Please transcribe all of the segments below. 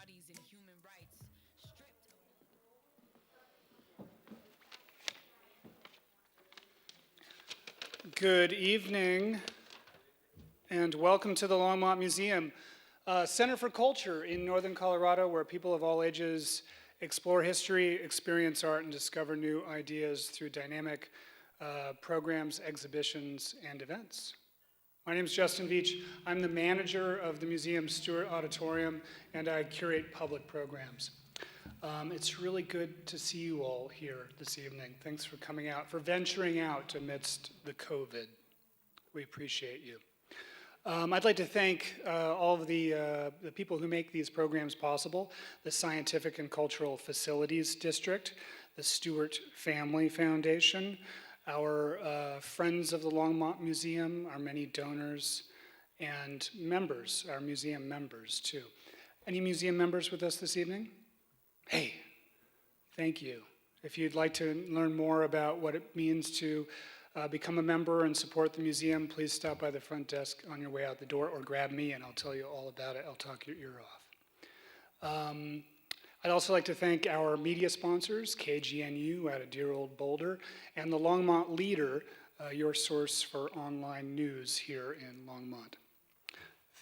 studies in human rights, stripped. Good evening, and welcome to the Longmont Museum, Center for Culture in Northern Colorado, where people of all ages explore history, experience art, and discover new ideas through dynamic programs, exhibitions, and events. My name is Justin Veach. I'm the manager of the museum's Stewart Auditorium, and I curate public programs. It's really good to see you all here this evening. Thanks for coming out, for venturing out amidst the COVID. We appreciate you. I'd like to thank all of the people who make these programs possible: the Scientific and Cultural Facilities District, the Stewart Family Foundation, our Friends of the Longmont Museum, our many donors, and members, our museum members too. Any museum members with us this evening? Hey, thank you. If you'd like to learn more about what it means to become a member and support the museum, please stop by the front desk on your way out the door, or grab me and I'll tell you all about it. I'll talk your ear off. I'd also like to thank our media sponsors, KGNU out of dear old Boulder, and the Longmont Leader, your source for online news here in Longmont.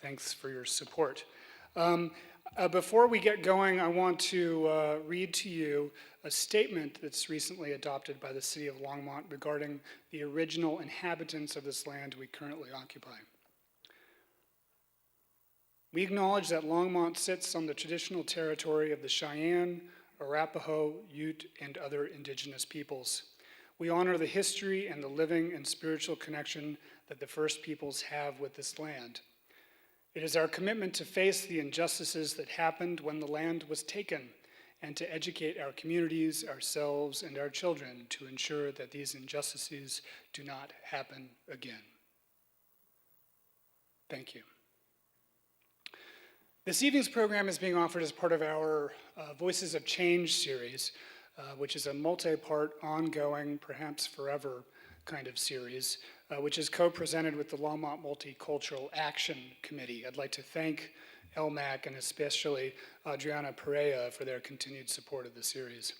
Thanks for your support. Before we get going, I want to read to you a statement that's recently adopted by the city of Longmont regarding the original inhabitants of this land we currently occupy. We acknowledge that Longmont sits on the traditional territory of the Cheyenne, Arapaho, Ute, and other indigenous peoples. We honor the history and the living and spiritual connection that the first peoples have with this land. It is our commitment to face the injustices that happened when the land was taken, and to educate our communities, ourselves, and our children to ensure that these injustices do not happen again. Thank you. This evening's program is being offered as part of our Voices of Change series, which is a multi-part, ongoing, perhaps forever kind of series, which is co-presented with the Longmont Multicultural Action Committee. I'd like to thank LMAC and especially Adriana Perea for their continued support of the series.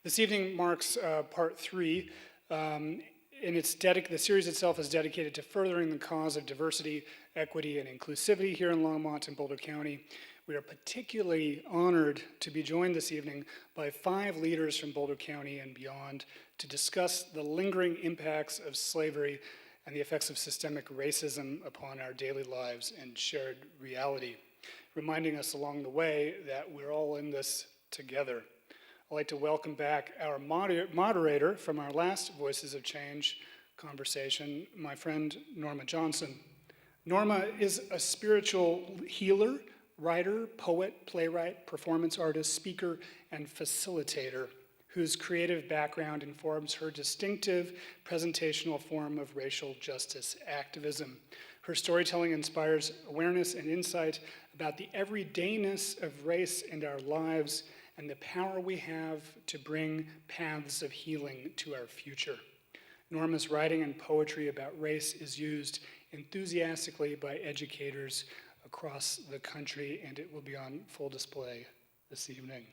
This evening marks part 3. The series itself is dedicated to furthering the cause of diversity, equity, and inclusivity here in Longmont and Boulder County. We are particularly honored to be joined this evening by 5 leaders from Boulder County and beyond to discuss the lingering impacts of slavery and the effects of systemic racism upon our daily lives and shared reality, reminding us along the way that we're all in this together. I'd like to welcome back our moderator from our last Voices of Change conversation, my friend Norma Johnson. Norma is a spiritual healer, writer, poet, playwright, performance artist, speaker, and facilitator, whose creative background informs her distinctive presentational form of racial justice activism. Her storytelling inspires awareness and insight about the everydayness of race in our lives and the power we have to bring paths of healing to our future. Norma's writing and poetry about race is used enthusiastically by educators across the country, and it will be on full display this evening.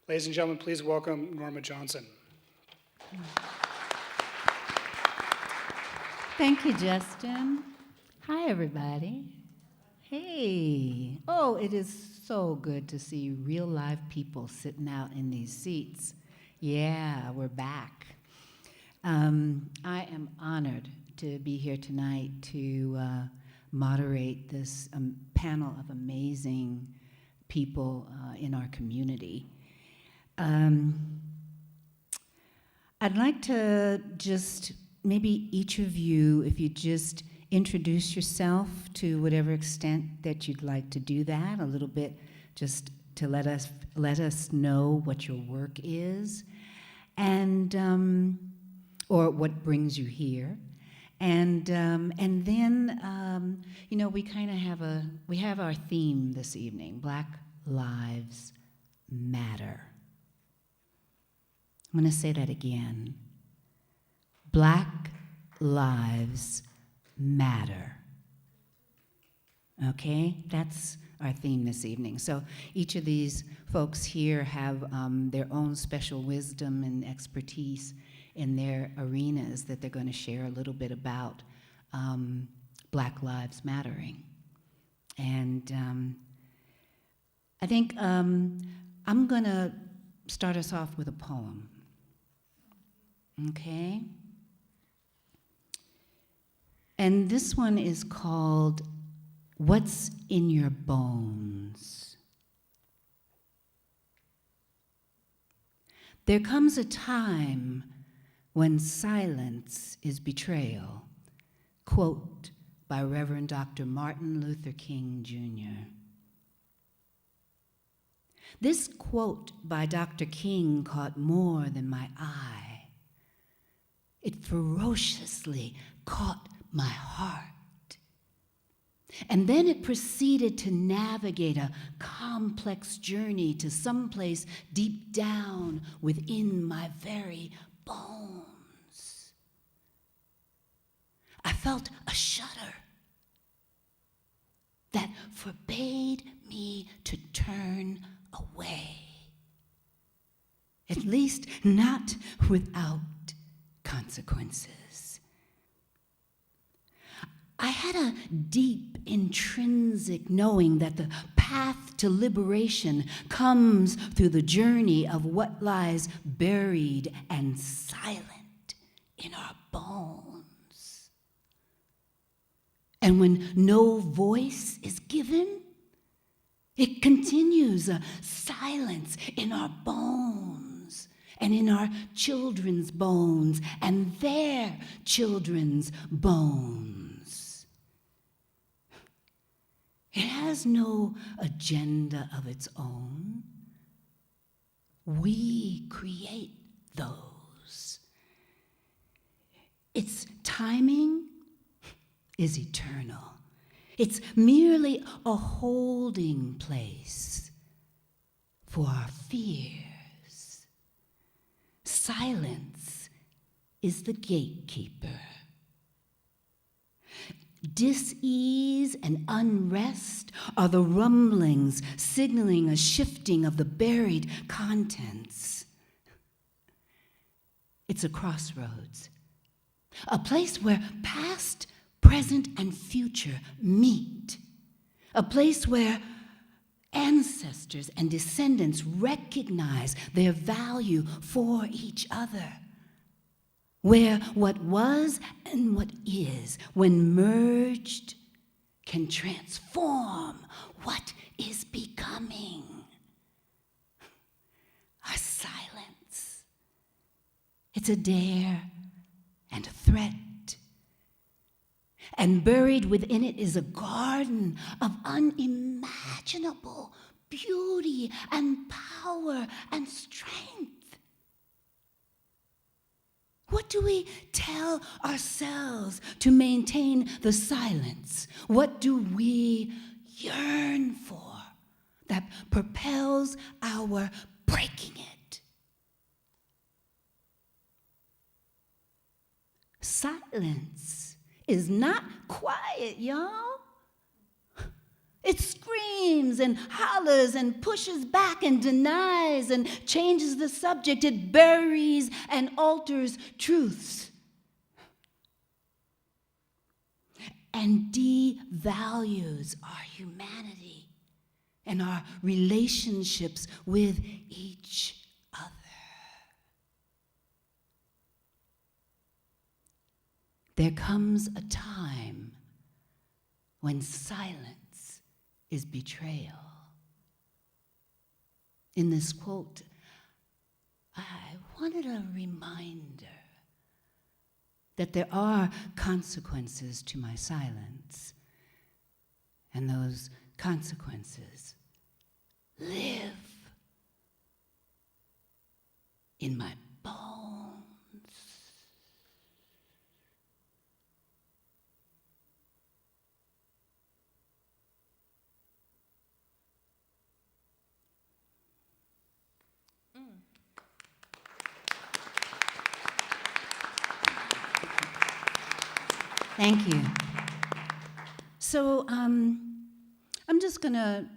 Ladies and gentlemen, please welcome Norma Johnson. Thank you, Justin. Hi, everybody. Hey. Oh, it is so good to see real live people sitting out in these seats. Yeah, we're back. I am honored to be here tonight to moderate this panel of amazing people in our community. I'd like to just, maybe each of you, if you just introduce yourself to whatever extent that you'd like to do that, a little bit, just to let us know what your work is, and or what brings you here, and then we kind of have our theme this evening: Black Lives Matter. I'm going to say that again. Black Lives Matter. Okay, that's our theme this evening. So each of these folks here have their own special wisdom and expertise in their arenas that they're going to share a little bit about Black Lives Mattering. And I think I'm going to start us off with a poem. Okay? And this one is called What's in Your Bones? There comes a time when silence is betrayal. Quote by Reverend Dr. Martin Luther King, Jr. This quote by Dr. King caught more than my eye. It ferociously caught my heart. And then it proceeded to navigate a complex journey to someplace deep down within my very bones. I felt a shudder that forbade me to turn away, at least not without consequences. I had a deep intrinsic knowing that the path to liberation comes through the journey of what lies buried and silent in our bones. And when no voice is given, it continues a silence in our bones and in our children's bones and their children's bones. It has no agenda of its own. We create those. Its timing is eternal. It's merely a holding place for our fears. Silence is the gatekeeper. Dis-ease and unrest are the rumblings signaling a shifting of the buried contents. It's a crossroads, a place where past, present, and future meet, a place where ancestors and descendants recognize their value for each other, where what was and what is, when merged, can transform what is becoming. Our silence, it's a dare and a threat. And buried within it is a garden of unimaginable beauty and power and strength. What do we tell ourselves to maintain the silence? What do we yearn for that propels our breaking it? Silence is not quiet, y'all. It screams and hollers and pushes back and denies and changes the subject. It buries and alters truths and devalues our humanity and our relationships with each other. There comes a time when silence is betrayal. In this quote, I wanted a reminder that there are consequences to my silence, and those consequences live in my bones. Thank you. So, I'm just gonna,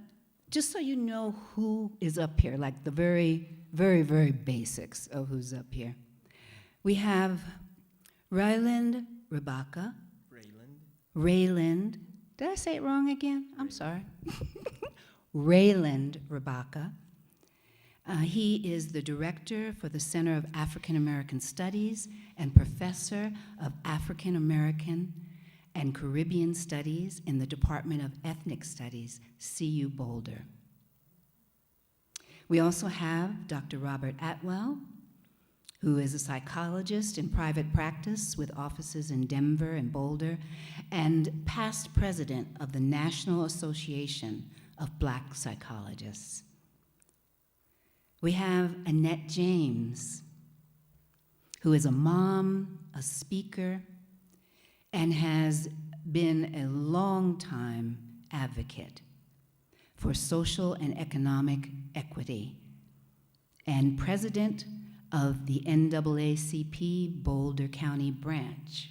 just so you know who is up here, like the very, very, very basics of who's up here. We have Ryland Rebaca. Reiland. Did I say it wrong again? I'm sorry. Reiland Rebaca. He is the director for the Center of African American Studies and professor of African American and Caribbean Studies in the Department of Ethnic Studies, CU Boulder. We also have Dr. Robert Atwell, who is a psychologist in private practice with offices in Denver and Boulder, and past president of the National Association of Black Psychologists. We have Annett James, who is a mom, a speaker, and has been a long-time advocate for social and economic equity, and president of the NAACP Boulder County branch.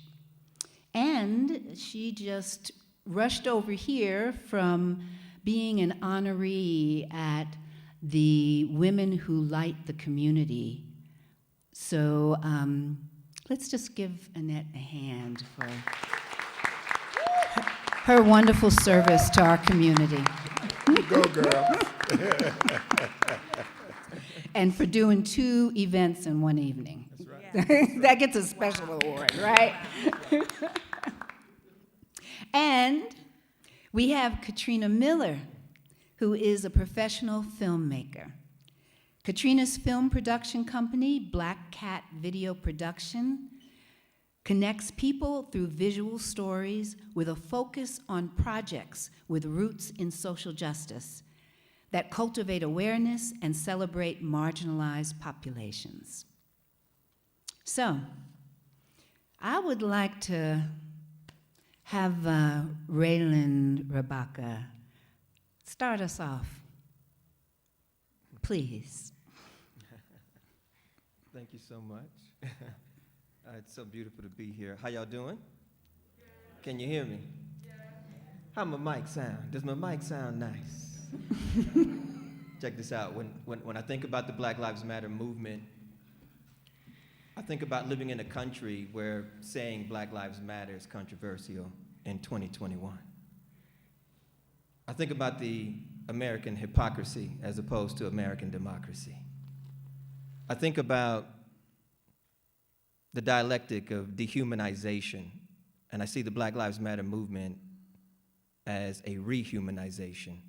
And she just rushed over here from being an honoree at the Women Who Light the Community. So let's just give Annett a hand for her wonderful service to our community. Go, girl. And for doing 2 events in one evening. That's right. That gets a special award, right? And we have Katrina Miller, who is a professional filmmaker. Katrina's film production company, Black Cat Video Production, connects people through visual stories with a focus on projects with roots in social justice that cultivate awareness and celebrate marginalized populations. So, I would like to have Ryland Rebaca start us off, please. Thank you so much. It's so beautiful to be here. How y'all doing? Can you hear me? How my mic sound? Does my mic sound nice? Check this out. When I think about the Black Lives Matter movement, I think about living in a country where saying Black Lives Matter is controversial in 2021. I think about the American hypocrisy as opposed to American democracy. I think about the dialectic of dehumanization, and I see the Black Lives Matter movement as a rehumanization.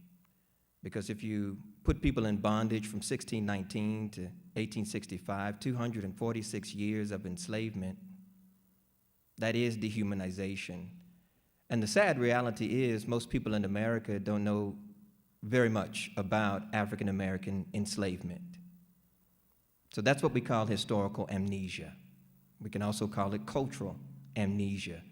Because if you put people in bondage from 1619 to 1865, 246 years of enslavement, that is dehumanization. And the sad reality is most people in America don't know very much about African American enslavement. So that's what we call historical amnesia. We can also call it cultural amnesia.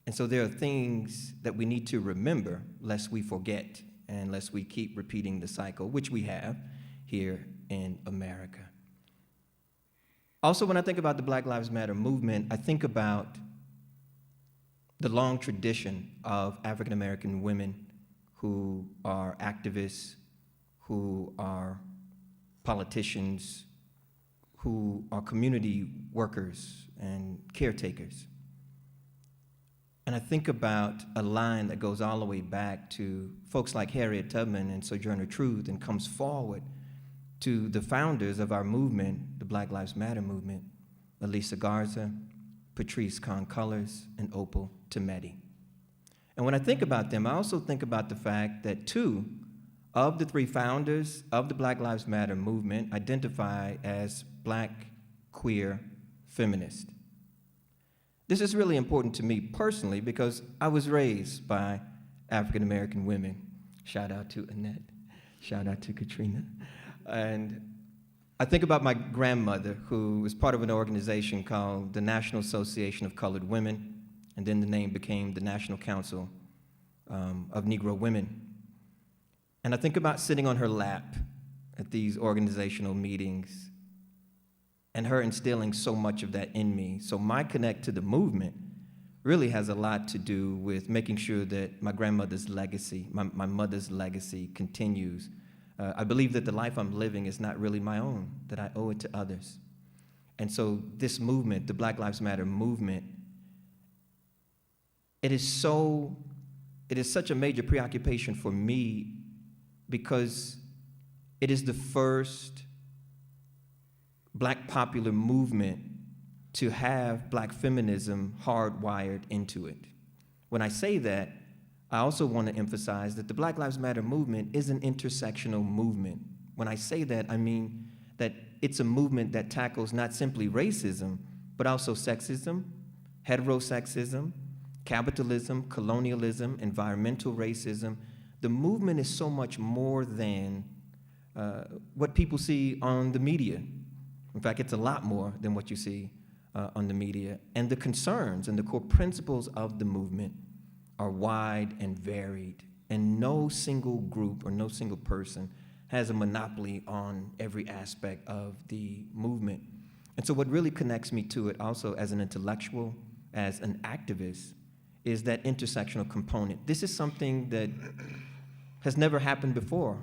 And so there are things that we need to remember lest we forget and lest we keep repeating the cycle, which we have here in America. Also, when I think about the Black Lives Matter movement, I think about the long tradition of African American women who are activists, who are politicians, who are community workers and caretakers. And I think about a line that goes all the way back to folks like Harriet Tubman and Sojourner Truth and comes forward to the founders of our movement, the Black Lives Matter movement, Elisa Garza, Patrice Con-Cullors, and Opal Tometi. And when I think about them, I also think about the fact that 2 of the 3 founders of the Black Lives Matter movement identify as Black, queer, feminist. This is really important to me personally because I was raised by African American women. Shout out to Annett, shout out to Katrina. And I think about my grandmother, who was part of an organization called the National Association of Colored Women, and then the name became the National Council of Negro Women. And I think about sitting on her lap at these organizational meetings and her instilling so much of that in me. So my connect to the movement really has a lot to do with making sure that my grandmother's legacy, my mother's legacy continues. I believe that the life I'm living is not really my own, that I owe it to others. And so this movement, the Black Lives Matter movement, it is such a major preoccupation for me because it is the first Black popular movement to have Black feminism hardwired into it. When I say that, I also want to emphasize that the Black Lives Matter movement is an intersectional movement. When I say that, I mean that it's a movement that tackles not simply racism, but also sexism, heterosexism, capitalism, colonialism, environmental racism. The movement is so much more than what people see on the media. In fact, it's a lot more than what you see on the media. And the concerns and the core principles of the movement are wide and varied. And no single group or no single person has a monopoly on every aspect of the movement. And so what really connects me to it also as an intellectual, as an activist, is that intersectional component. This is something that has never happened before.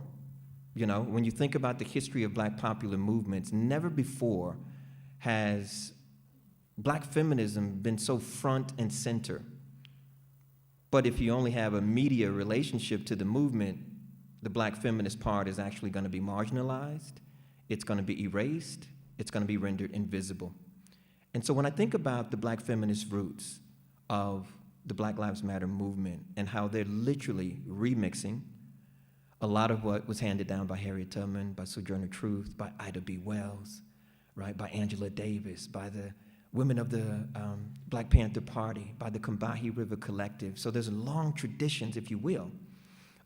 You know, when you think about the history of Black popular movements, never before has Black feminism been so front and center. But if you only have a media relationship to the movement, the Black feminist part is actually going to be marginalized, it's going to be erased, it's going to be rendered invisible. And so when I think about the Black feminist roots of the Black Lives Matter movement and how they're literally remixing a lot of what was handed down by Harriet Tubman, by Sojourner Truth, by Ida B. Wells, right, by Angela Davis, by the women of the Black Panther Party, by the Combahee River Collective. So there's long traditions, if you will,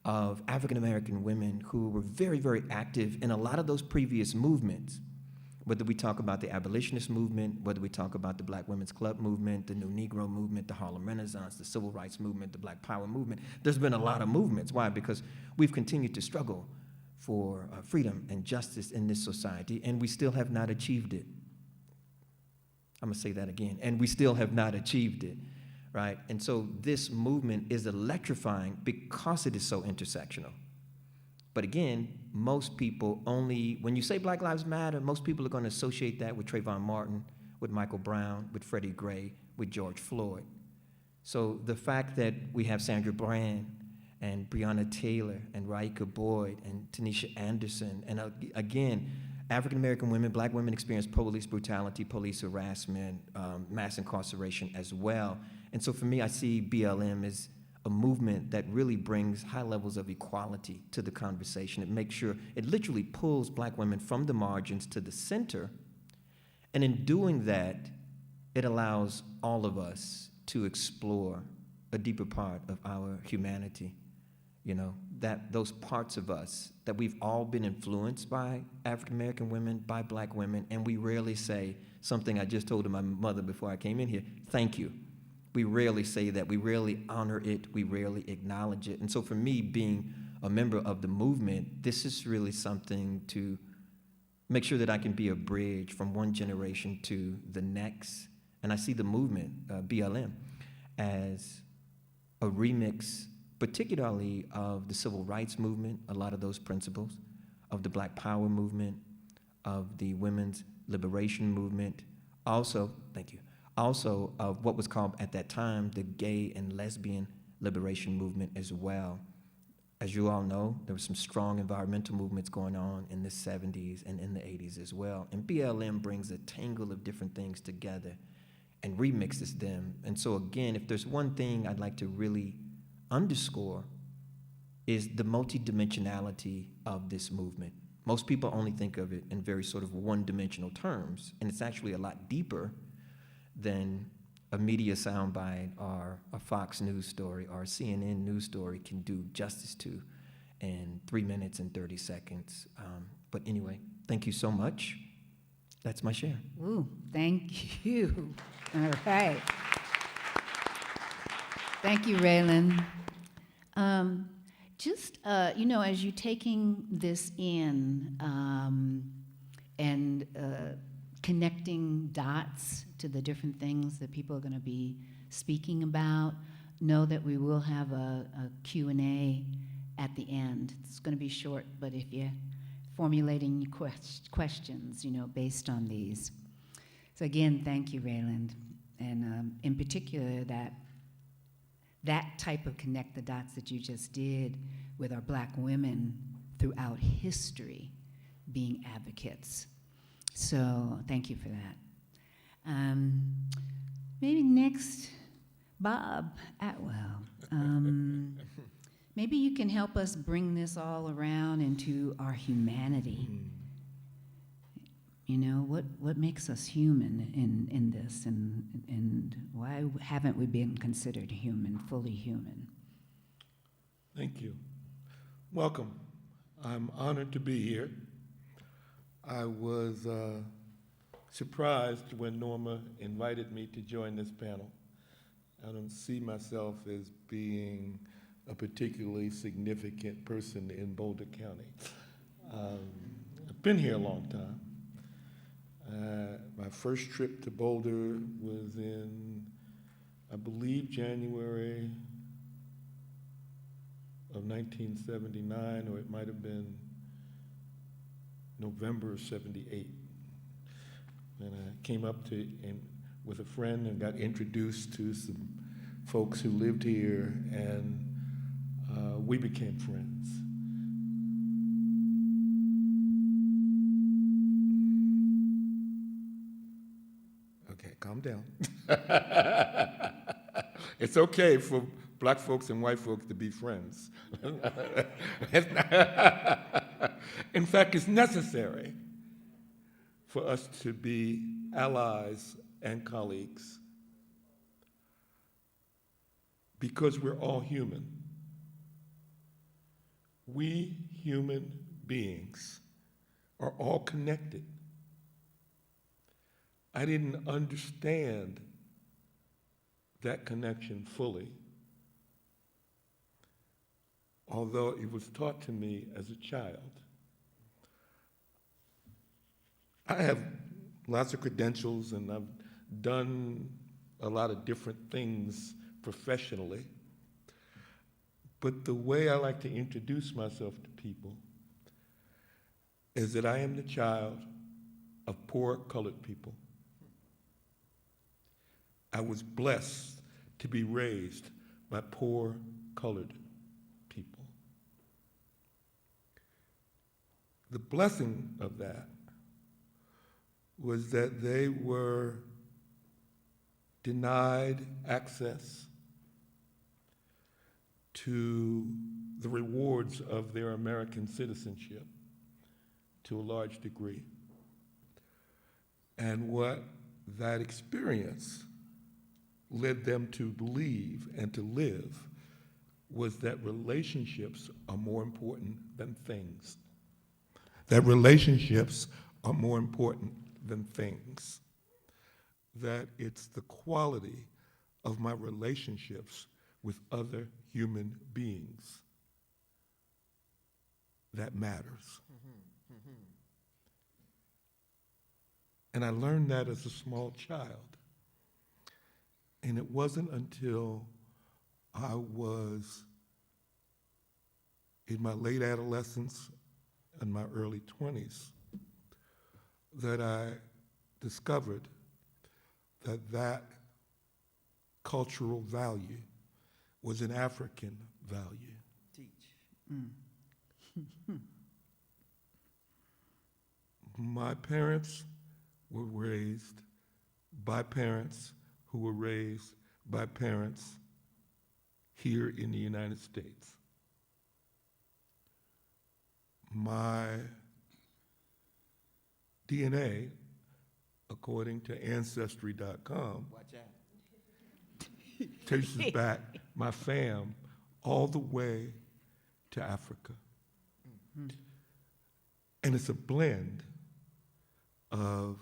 of African-American women who were very, very active in a lot of those previous movements, whether we talk about the abolitionist movement, whether we talk about the Black Women's Club movement, the New Negro movement, the Harlem Renaissance, the Civil Rights movement, the Black Power movement. There's been a lot of movements. Why? Because we've continued to struggle for freedom and justice in this society, and we still have not achieved it. I'm gonna say that again, and we still have not achieved it, right? And so this movement is electrifying because it is so intersectional. But again, most people only, when you say Black Lives Matter, most people are gonna associate that with Trayvon Martin, with Michael Brown, with Freddie Gray, with George Floyd. So the fact that we have Sandra Bland and Breonna Taylor and Raika Boyd and Tanisha Anderson, and again, African-American women, Black women experience police brutality, police harassment, mass incarceration as well. And so for me, I see BLM as a movement that really brings high levels of equality to the conversation. It makes sure, it literally pulls Black women from the margins to the center. And in doing that, it allows all of us to explore a deeper part of our humanity. You know, that those parts of us that we've all been influenced by African-American women, by Black women, and we rarely say something I just told my mother before I came in here, thank you. We rarely say that, we rarely honor it, we rarely acknowledge it. And so for me, being a member of the movement, this is really something to make sure that I can be a bridge from one generation to the next. And I see the movement, BLM, as a remix, particularly of the civil rights movement, a lot of those principles, of the Black Power movement, of the women's liberation movement, also, thank you, also of what was called at that time the gay and lesbian liberation movement as well. As you all know, there were some strong environmental movements going on in the 70s and in the 80s as well. And BLM brings a tangle of different things together and remixes them. And so again, if there's one thing I'd like to really underscore is the multidimensionality of this movement. Most people only think of it in very sort of one-dimensional terms, and it's actually a lot deeper than a media soundbite or a Fox News story or a CNN news story can do justice to in 3 minutes and 30 seconds. But anyway, thank you so much. That's my share. Ooh, thank you. All right. Thank you, Reiland. You know, as you're taking this in and connecting dots to the different things that people are going to be speaking about. Know that we will have a Q&A at the end. It's going to be short, but if you're formulating questions, based on these. So again, thank you, Reiland. And in particular, that type of connect the dots that you just did with our Black women throughout history being advocates. So thank you for that. Maybe next, Bob Atwell. Maybe you can help us bring this all around into our humanity. What makes us human in this, and why haven't we been considered human, fully human? Thank you. Welcome. I'm honored to be here. I was surprised when Norma invited me to join this panel. I don't see myself as being a particularly significant person in Boulder County. I've been here a long time. My first trip to Boulder was in, I believe, January of 1979, or it might have been November of 78. And I came up with a friend and got introduced to some folks who lived here, and we became friends. Okay, calm down. It's okay for Black folks and white folks to be friends. In fact, it's necessary for us to be allies and colleagues because we're all human. We human beings are all connected. I didn't understand that connection fully, although it was taught to me as a child. I have lots of credentials, and I've done a lot of different things professionally. But the way I like to introduce myself to people is that I am the child of poor colored people. I was blessed to be raised by poor colored people. The blessing of that was that they were denied access to the rewards of their American citizenship to a large degree. And what that experience led them to believe and to live was that relationships are more important than things. That relationships are more important than things. That it's the quality of my relationships with other human beings that matters. And I learned that as a small child. And it wasn't until I was in my late adolescence and my early 20s that I discovered that cultural value was an African value. Teach. My parents were raised by parents who were raised by parents here in the United States. My DNA, according to Ancestry.com, Watch out. traces back my fam all the way to Africa. And it's a blend of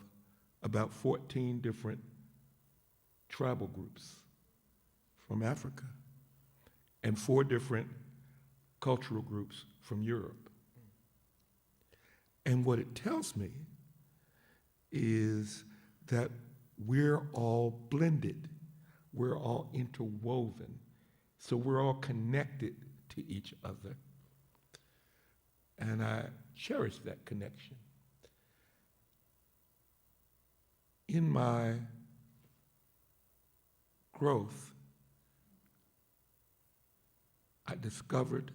about 14 different tribal groups from Africa and 4 different cultural groups from Europe. And what it tells me is that we're all blended. we're all interwoven. So we're all connected to each other. And I cherish that connection. In my growth, I discovered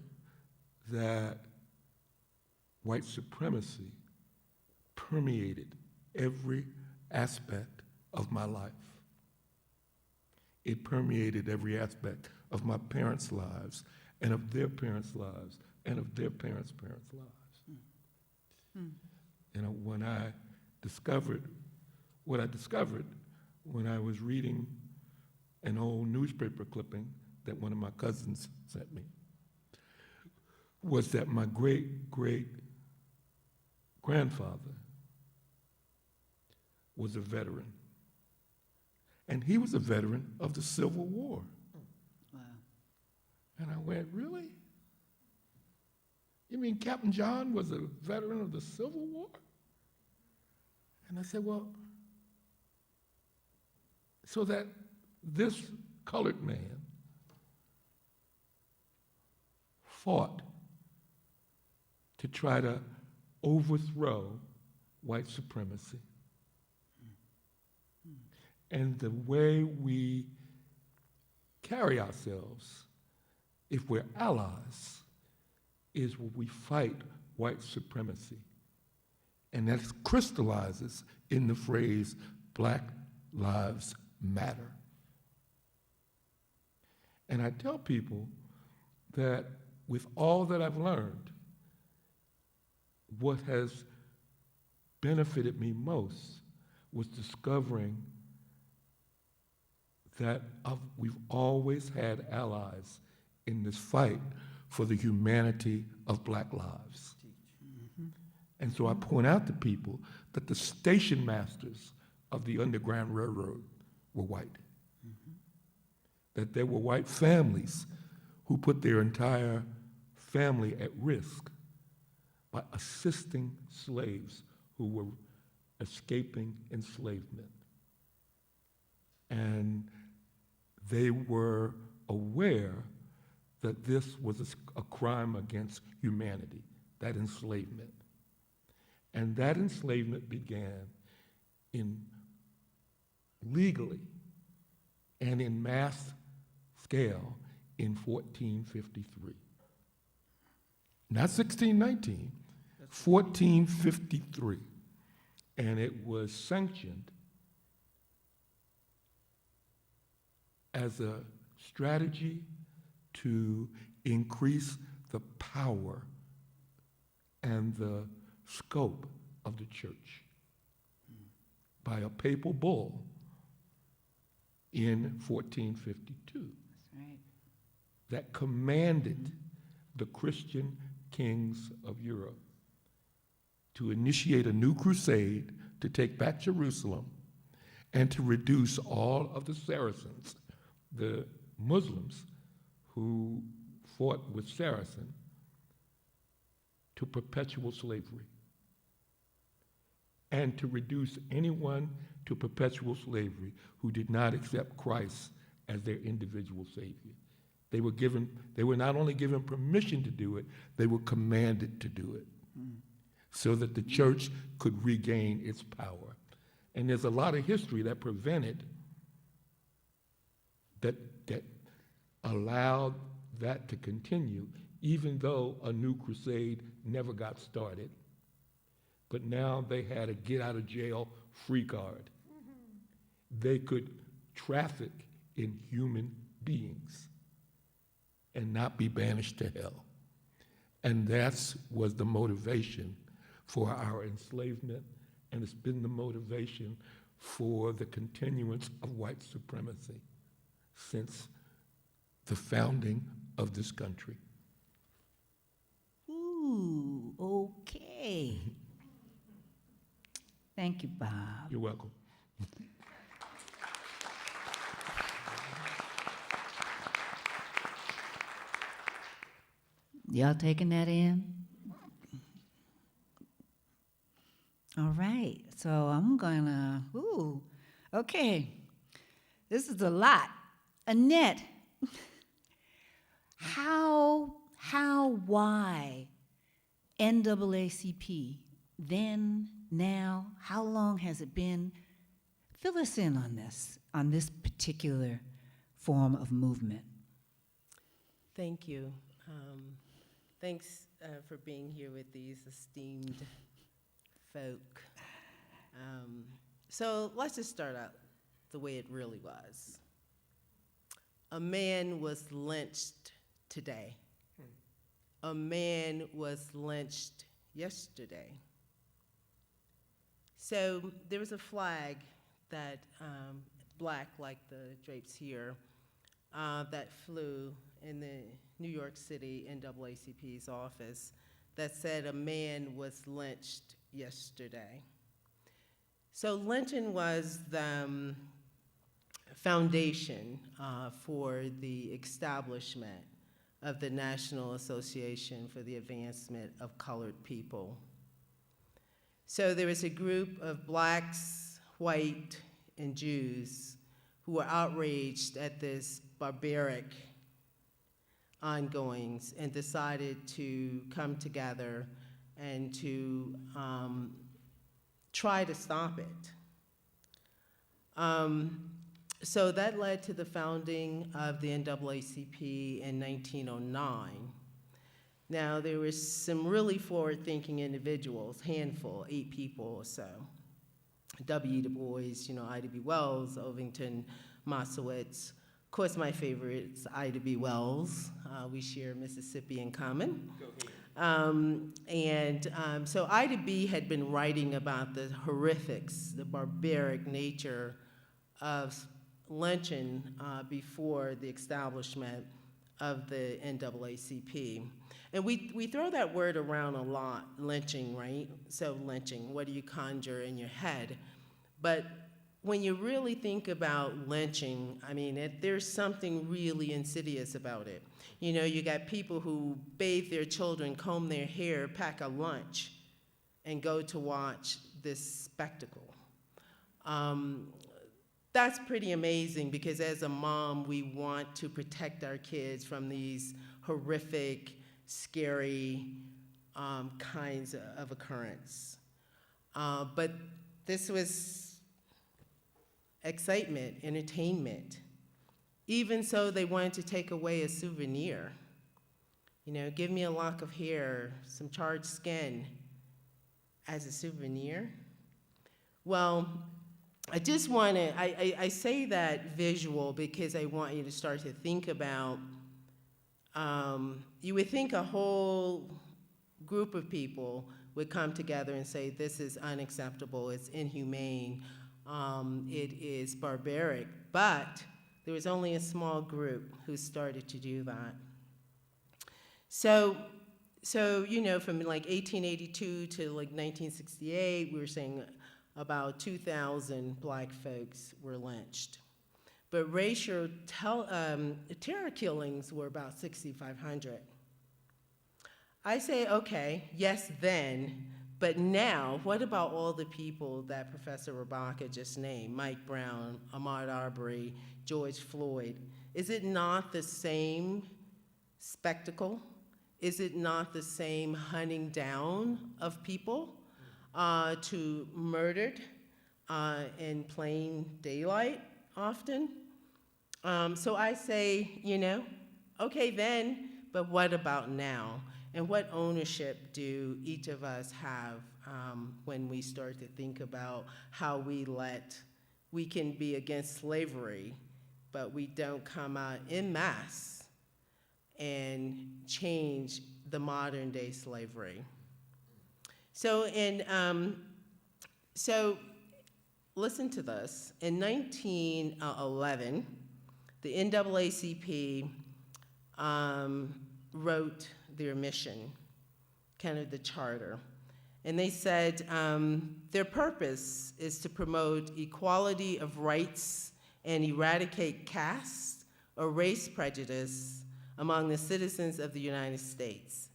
that white supremacy permeated every aspect of my life. It permeated every aspect of my parents' lives, and of their parents' lives, and of their parents' lives. And when I discovered what I discovered when I was reading an old newspaper clipping that one of my cousins sent me, was that my great-great-grandfather was a veteran. And he was a veteran of the Civil War. Wow. And I went, really? You mean Captain John was a veteran of the Civil War? And I said, well, so that this colored man fought to try to overthrow white supremacy. And the way we carry ourselves, if we're allies, is when we fight white supremacy. And that crystallizes in the phrase, Black Lives Matter. And I tell people that with all that I've learned, what has benefited me most was discovering that we've always had allies in this fight for the humanity of Black lives. And so I point out to people that the station masters of the Underground Railroad were white. That there were white families who put their entire family at risk by assisting slaves who were escaping enslavement. And they were aware that this was a crime against humanity, that enslavement. And that enslavement began legally and in mass scale in 1453. Not 1619, 1453. And it was sanctioned as a strategy to increase the power and the scope of the church by a papal bull in 1452. That's right. That commanded the Christian kings of Europe to initiate a new crusade to take back Jerusalem and to reduce all of the Saracens, the Muslims who fought with Saracen, to perpetual slavery, and to reduce anyone to perpetual slavery who did not accept Christ as their individual Savior. They were not only given permission to do it, they were commanded to do it so that the church could regain its power. And there's a lot of history that prevented, that allowed that to continue, even though a new crusade never got started. But now they had a get out of jail free card. They could traffic in human beings and not be banished to hell. And that was the motivation for our enslavement, and it's been the motivation for the continuance of white supremacy since the founding of this country. Ooh, okay. Thank you, Bob. You're welcome. Y'all taking that in? All right, so I'm gonna, okay. This is a lot. Annett, why NAACP? Then, now, how long has it been? Fill us in on this particular form of movement. Thank you. Thanks for being here with these esteemed folk. So let's just start out the way it really was. A man was lynched today. A man was lynched yesterday. So there was a flag that, black like the drapes here, that flew in the New York City NAACP's office that said a man was lynched yesterday. So lynching was the foundation for the establishment of the National Association for the Advancement of Colored People. So there was a group of blacks, white, and Jews who were outraged at this barbaric ongoings and decided to come together and to try to stop it. So that led to the founding of the NAACP in 1909. Now, there were some really forward-thinking individuals, handful, 8 people or so. W. Du Bois, Ida B. Wells, Ovington, Moskowitz. Of course, my favorite is Ida B. Wells. We share Mississippi in common. So Ida B. had been writing about the horrifics, the barbaric nature of lynching before the establishment of the NAACP. And we throw that word around a lot, lynching, right? So lynching, what do you conjure in your head? But when you really think about lynching, I mean, there's something really insidious about it. You got people who bathe their children, comb their hair, pack a lunch, and go to watch this spectacle. That's pretty amazing because as a mom, we want to protect our kids from these horrific, scary kinds of occurrence. But this was excitement, entertainment. Even so, they wanted to take away a souvenir. Give me a lock of hair, some charred skin as a souvenir. Well, I just want to, I say that visual because I want you to start to think about, you would think a whole group of people would come together and say, this is unacceptable, it's inhumane, it is barbaric, but there was only a small group who started to do that. So from like 1882 to like 1968, we were saying about 2,000 black folks were lynched. But racial terror killings were about 6,500. I say, okay, yes then, but now, what about all the people that Professor Rabaka just named, Mike Brown, Ahmaud Arbery, George Floyd? Is it not the same spectacle? Is it not the same hunting down of people to murdered in plain daylight often? So I say, okay then, but what about now? And what ownership do each of us have when we start to think about how we can be against slavery, but we don't come out en masse and change the modern day slavery? So listen to this. In 1911, the NAACP wrote their mission, kind of the charter. And they said their purpose is to promote equality of rights and eradicate caste or race prejudice among the citizens of the United States,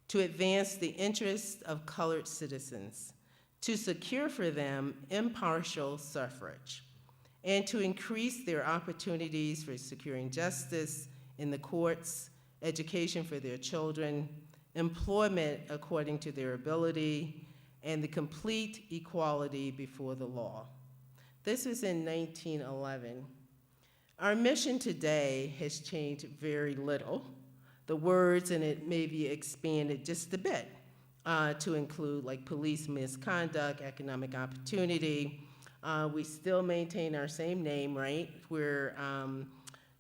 to advance the interests of colored citizens, to secure for them impartial suffrage, and to increase their opportunities for securing justice in the courts, education for their children, employment according to their ability, and the complete equality before the law. This was in 1911. Our mission today has changed very little. The words in it may be expanded just a bit to include like police misconduct, economic opportunity. We still maintain our same name, right? We're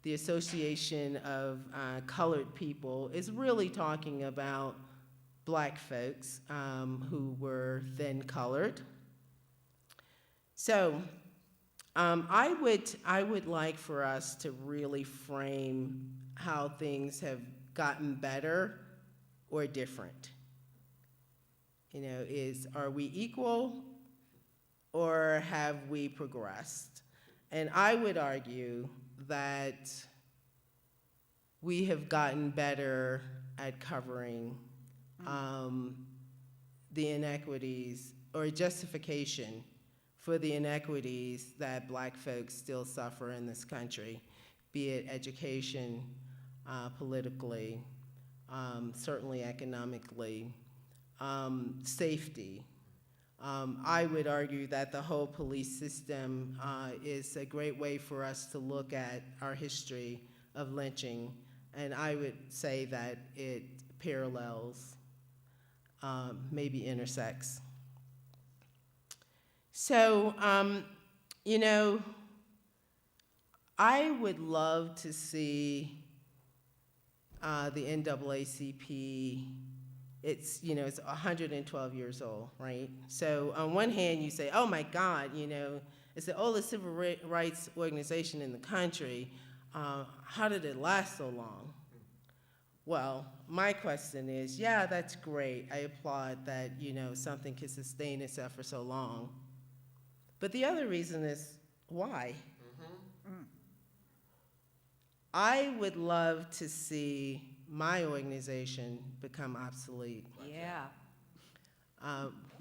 the Association of Colored People is really talking about Black folks who were then colored. So I would like for us to really frame how things have gotten better or different. You know, are we equal or have we progressed? And I would argue that we have gotten better at covering the inequities or justification for the inequities that Black folks still suffer in this country, be it education, politically, certainly economically, safety. I would argue that the whole police system is a great way for us to look at our history of lynching, and I would say that it parallels, maybe intersects. So, you know, I would love to see the NAACP. It's 112 years old, right? So on one hand, you say, oh my God, it's the oldest civil rights organization in the country. How did it last so long? Well, my question is, yeah, that's great. I applaud that, something can sustain itself for so long. But the other reason is, why? I would love to see my organization become obsolete. Yeah.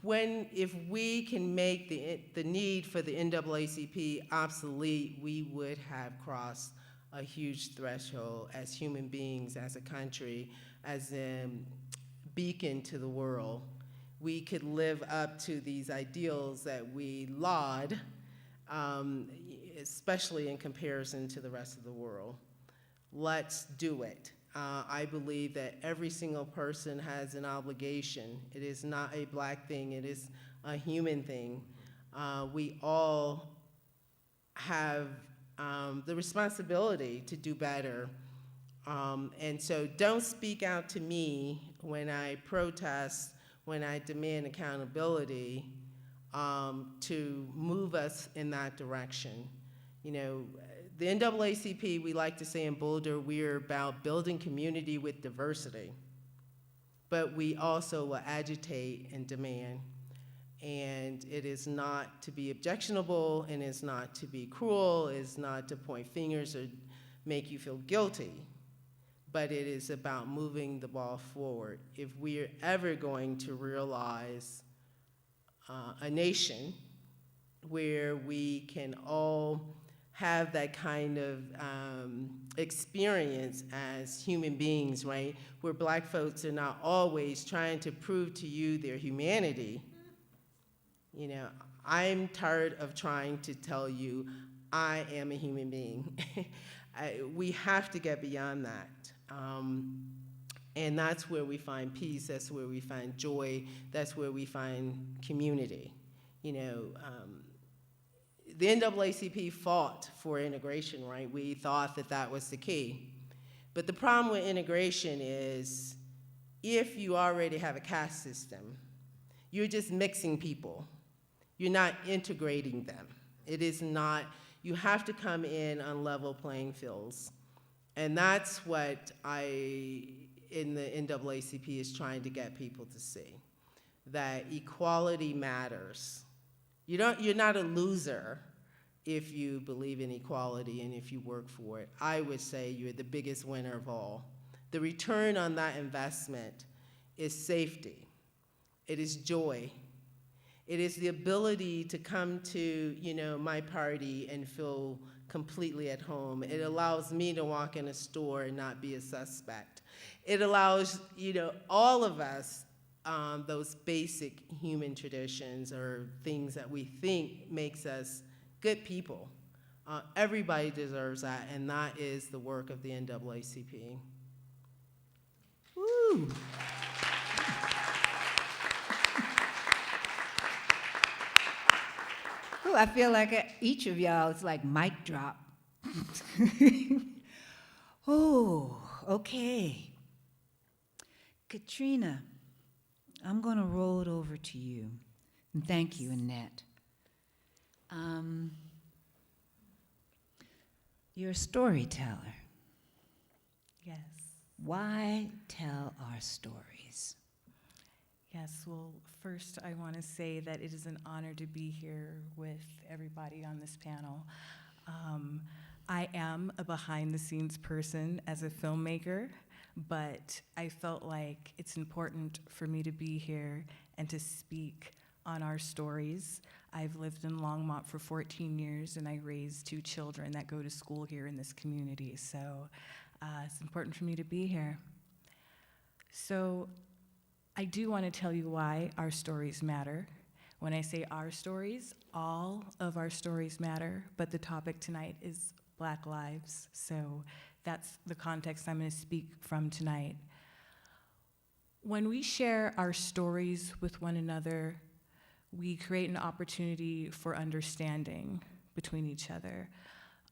If we can make the need for the NAACP obsolete, we would have crossed a huge threshold as human beings, as a country, as a beacon to the world. We could live up to these ideals that we laud, especially in comparison to the rest of the world. Let's do it. I believe that every single person has an obligation. It is not a Black thing, it is a human thing. We all have the responsibility to do better. And so don't speak out to me when I protest, when I demand accountability to move us in that direction. The NAACP, we like to say in Boulder, we're about building community with diversity, but we also will agitate and demand. And it is not to be objectionable, and it's not to be cruel, it's not to point fingers or make you feel guilty, but it is about moving the ball forward. If we're ever going to realize a nation where we can all have that kind of experience as human beings, right? Where Black folks are not always trying to prove to you their humanity. I'm tired of trying to tell you I am a human being. We have to get beyond that. And that's where we find peace, that's where we find joy, that's where we find community. The NAACP fought for integration, right? We thought that that was the key. But the problem with integration is if you already have a caste system, you're just mixing people. You're not integrating them. It is not, you have to come in on level playing fields. And that's what in the NAACP is trying to get people to see, that equality matters. You're not a loser if you believe in equality and if you work for it. I would say you're the biggest winner of all. The return on that investment is safety. It is joy. It is the ability to come to, my party and feel completely at home. It allows me to walk in a store and not be a suspect. It allows, all of us, those basic human traditions or things that we think makes us good people. Everybody deserves that, and that is the work of the NAACP. Woo! Ooh, I feel like each of y'all is like mic drop. Oh, okay. Katrina, I'm going to roll it over to you. And thank you, Annett. You're a storyteller. Yes. Why tell our stories? Yes, well, first I want to say that it is an honor to be here with everybody on this panel. I am a behind-the-scenes person as a filmmaker, but I felt like it's important for me to be here and to speak on our stories. I've lived in Longmont for 14 years, and I raised 2 children that go to school here in this community, so it's important for me to be here. So I do want to tell you why our stories matter. When I say our stories, all of our stories matter, but the topic tonight is Black lives, so that's the context I'm going to speak from tonight. When we share our stories with one another, we create an opportunity for understanding between each other,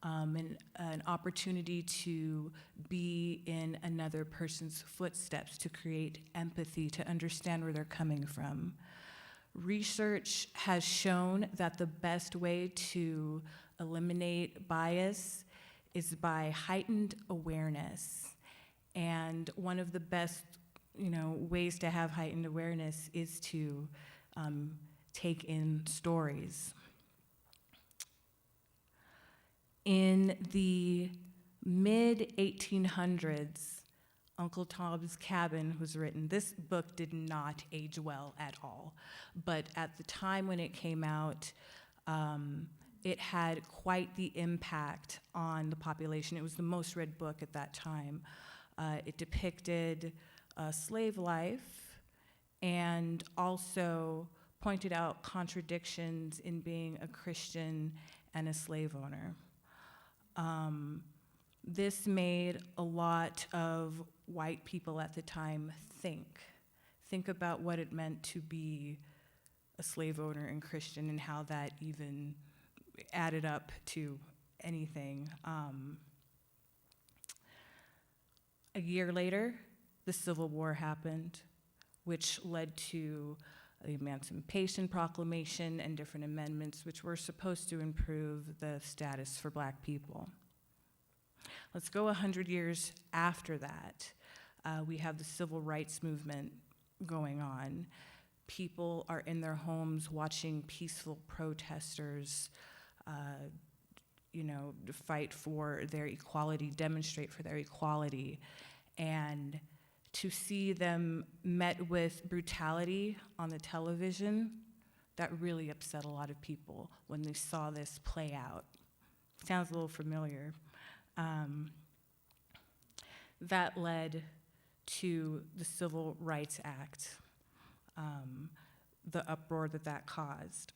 and an opportunity to be in another person's footsteps, to create empathy, to understand where they're coming from. Research has shown that the best way to eliminate bias is by heightened awareness. And one of the best, ways to have heightened awareness is to take in stories. In the mid-1800s, Uncle Tom's Cabin was written. This book did not age well at all, but at the time when it came out, it had quite the impact on the population. It was the most read book at that time. It depicted slave life and also pointed out contradictions in being a Christian and a slave owner. This made a lot of white people at the time think about what it meant to be a slave owner and Christian and how that even added up to anything. A year later, the Civil War happened, which led to the Emancipation Proclamation and different amendments which were supposed to improve the status for Black people. Let's go 100 years after that. We have the Civil Rights Movement going on. People are in their homes watching peaceful protesters fight for their equality, demonstrate for their equality, and to see them met with brutality on the television, that really upset a lot of people when they saw this play out. Sounds a little familiar. That led to the Civil Rights Act, the uproar that caused.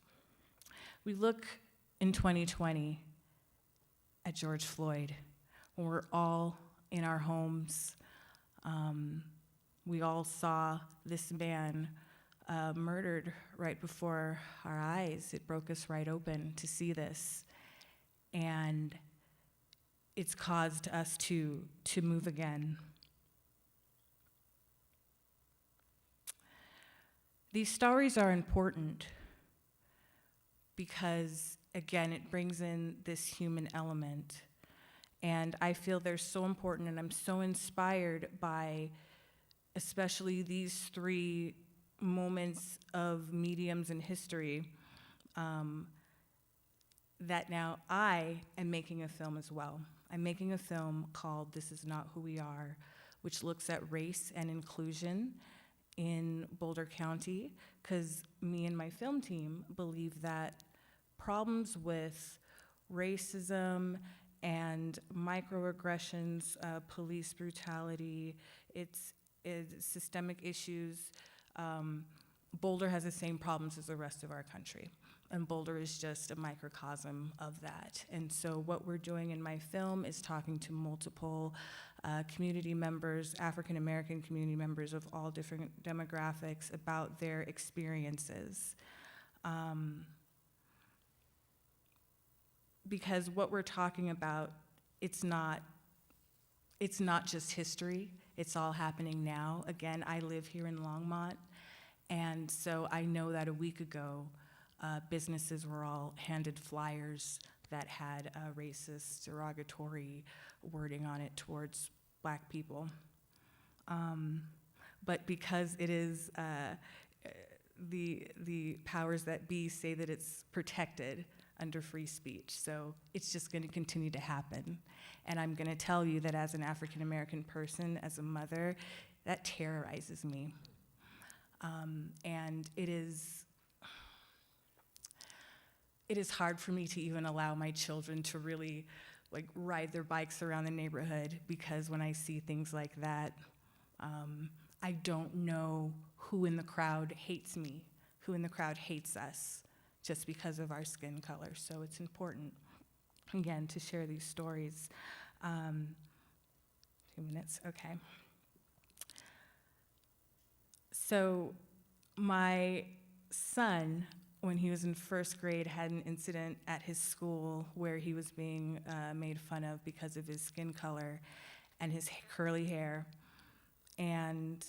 We look in 2020 at George Floyd, when we're all in our homes. We all saw this man murdered right before our eyes. It broke us right open to see this. And it's caused us to move again. These stories are important because, again, it brings in this human element. And I feel they're so important, and I'm so inspired by especially these 3 moments of mediums in history, that now I am making a film as well. I'm making a film called This Is Not Who We Are, which looks at race and inclusion in Boulder County, because me and my film team believe that problems with racism and microaggressions, police brutality, it's systemic issues. Boulder has the same problems as the rest of our country, and Boulder is just a microcosm of that. And so what we're doing in my film is talking to multiple community members, African American community members of all different demographics about their experiences. Because what we're talking about, it's not just history, it's all happening now. Again, I live here in Longmont, and so I know that a week ago, businesses were all handed flyers that had racist, derogatory wording on it towards Black people. But because it is, the powers that be say that it's protected under free speech, so it's just going to continue to happen. And I'm going to tell you that as an African American person, as a mother, that terrorizes me. And it is hard for me to even allow my children to really like ride their bikes around the neighborhood, because when I see things like that, I don't know who in the crowd hates me, who in the crowd hates us, just because of our skin color. So it's important, again, to share these stories. 2 minutes, okay. So my son, when he was in first grade, had an incident at his school where he was being made fun of because of his skin color and his curly hair. And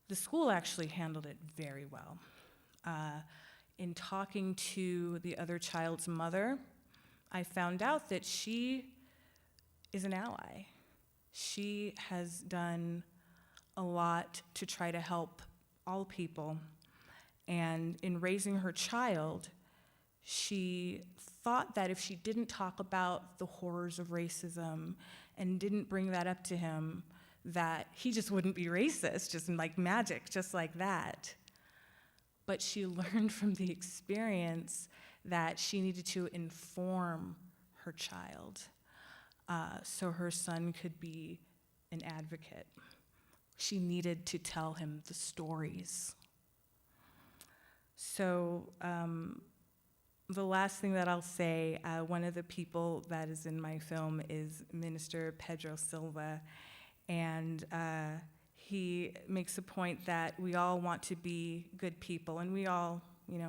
the school actually handled it very well. In talking to the other child's mother, I found out that she is an ally. She has done a lot to try to help all people. And in raising her child, she thought that if she didn't talk about the horrors of racism and didn't bring that up to him, that he just wouldn't be racist, just like magic, just like that. But she learned from the experience that she needed to inform her child so her son could be an advocate. She needed to tell him the stories. So the last thing that I'll say, one of the people that is in my film is Minister Pedro Silva, and he makes a point that we all want to be good people, and we all,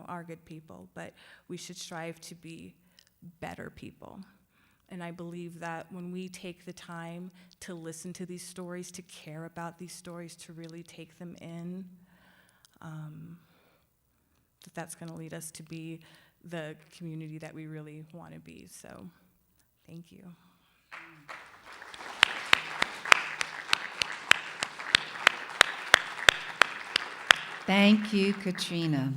are good people, but we should strive to be better people. And I believe that when we take the time to listen to these stories, to care about these stories, to really take them in, that's going to lead us to be the community that we really want to be. So, thank you. Thank you, Katrina.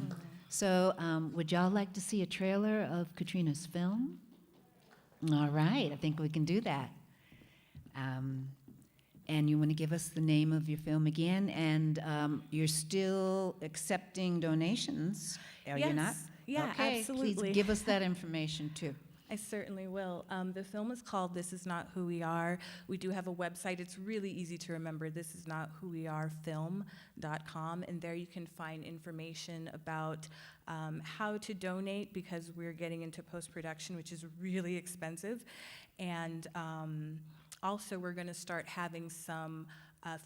So, would y'all like to see a trailer of Katrina's film? All right, I think we can do that. And you want to give us the name of your film again? And you're still accepting donations, are you not? Yeah, okay, absolutely. Please give us that information too. I certainly will. The film is called This Is Not Who We Are. We do have a website. It's really easy to remember, thisisnotwhowearefilm.com, and there you can find information about how to donate, because we're getting into post-production, which is really expensive. And also, we're going to start having some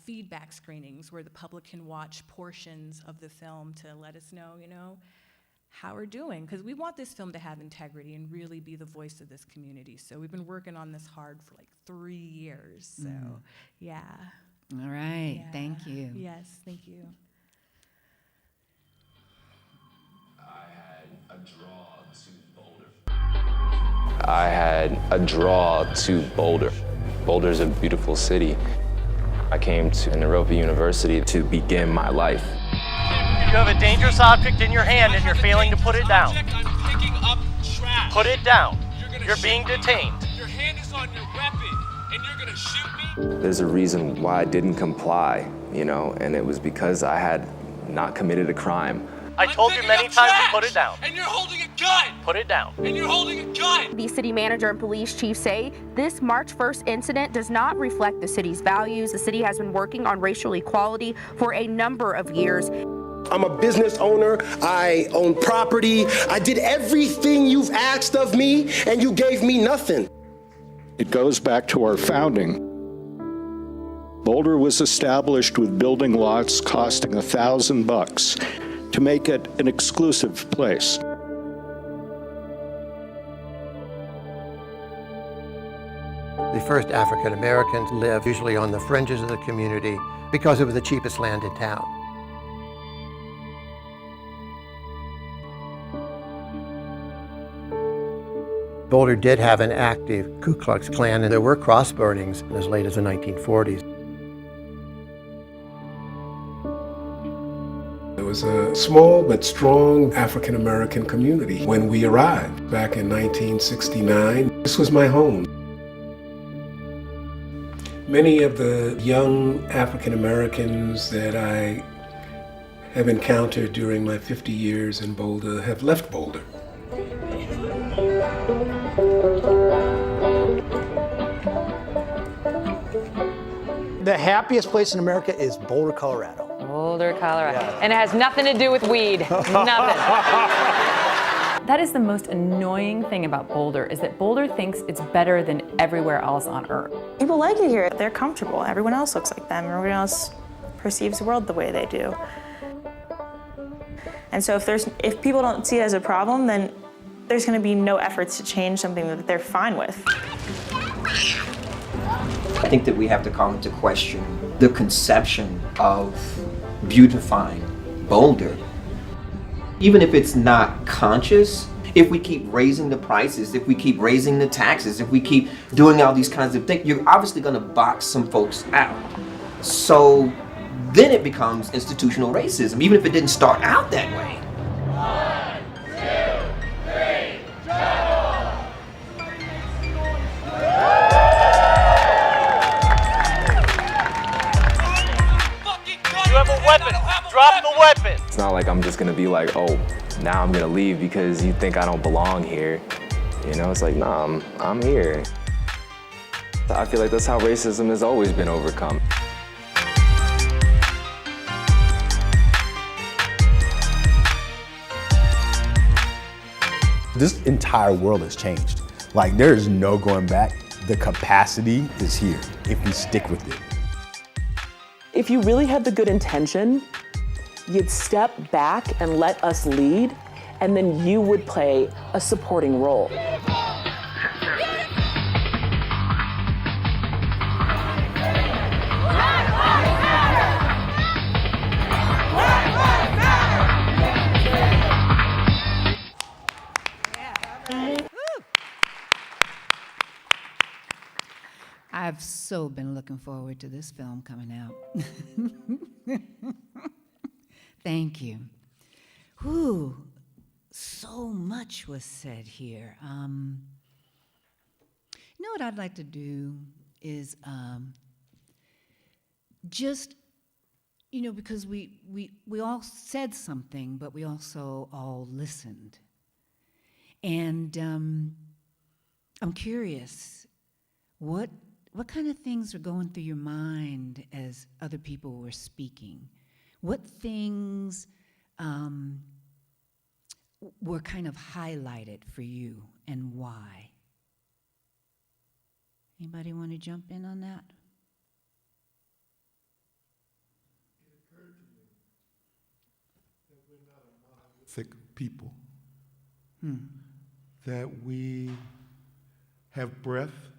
feedback screenings where the public can watch portions of the film to let us know, how we're doing, because we want this film to have integrity and really be the voice of this community. So we've been working on this hard for like 3 years. So, yeah. All right, Yeah. thank you. Yes, thank you. I had a draw to Boulder. Boulder's a beautiful city. I came to Naropa University to begin my life. You have a dangerous object in your hand and you're failing to put it down. Put it down. You're being detained. Your hand is on your weapon and you're gonna shoot me? There's a reason why I didn't comply you know, and it was because I had not committed a crime. I told you many times to put it down. And you're holding a gun! Put it down. And you're holding a gun! The city manager and police chief say this March 1st incident does not reflect the city's values. The city has been working on racial equality for a number of years. I'm a business owner. I own property. I did everything you've asked of me, and you gave me nothing. It goes back to our founding. Boulder was established with building lots costing $1,000 to make it an exclusive place. The first African Americans lived usually on the fringes of the community because it was the cheapest land in town. Boulder did have an active Ku Klux Klan, and there were cross burnings as late as the 1940s. It was a small but strong African American community when we arrived back in 1969. This was my home. Many of the young African Americans that I have encountered during my 50 years in Boulder have left Boulder. The happiest place in America is Boulder, Colorado. Boulder, Colorado. Yeah. And it has nothing to do with weed. Nothing. That is the most annoying thing about Boulder, is that Boulder thinks it's better than everywhere else on Earth. People like it here. They're comfortable. Everyone else looks like them. Everyone else perceives the world the way they do. And so if people don't see it as a problem, then there's going to be no efforts to change something that they're fine with. I think that we have to call into question the conception of beautifying Boulder. Even if it's not conscious, if we keep raising the prices, if we keep raising the taxes, if we keep doing all these kinds of things, you're obviously going to box some folks out. So then it becomes institutional racism, even if it didn't start out that way. 1, 2, 3, trouble! You have a weapon. Drop the weapon. It's not like I'm just gonna be like, oh, now I'm gonna leave because you think I don't belong here. You know, it's like, nah, I'm here. I feel like that's how racism has always been overcome. This entire world has changed. Like, there is no going back. The capacity is here if we stick with it. If you really had the good intention, you'd step back and let us lead, and then you would play a supporting role. I've so been looking forward to this film coming out. Thank you. Whew, so much was said here. You know what I'd like to do is just, you know, because we all said something, but we also all listened. And I'm curious, what kind of things are going through your mind as other people were speaking? What things were kind of highlighted for you, and why? Anybody want to jump in on that? It occurred to me that we're not a monolithic people. That we have breadth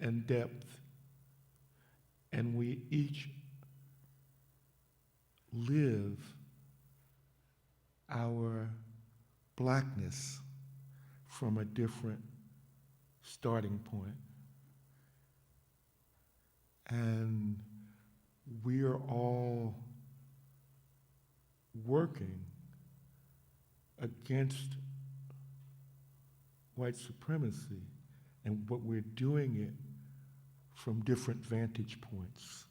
and depth, and we each live our blackness from a different starting point. And we are all working against white supremacy, but we're doing it from different vantage points.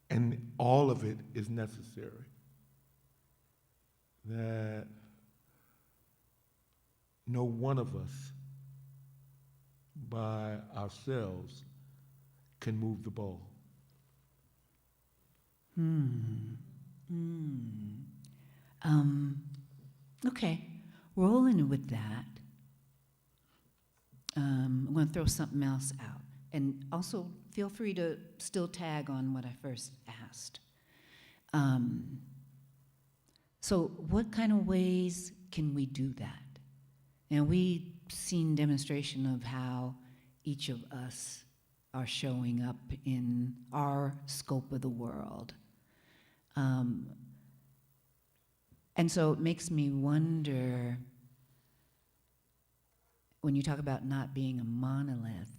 And all of it is necessary. That no one of us by ourselves can move the ball. Okay, rolling with that, I'm going to throw something else out. And also, feel free to still tag on what I first asked. So what kind of ways can we do that? And we've seen demonstration of how each of us are showing up in our scope of the world. And so it makes me wonder, when you talk about not being a monolith,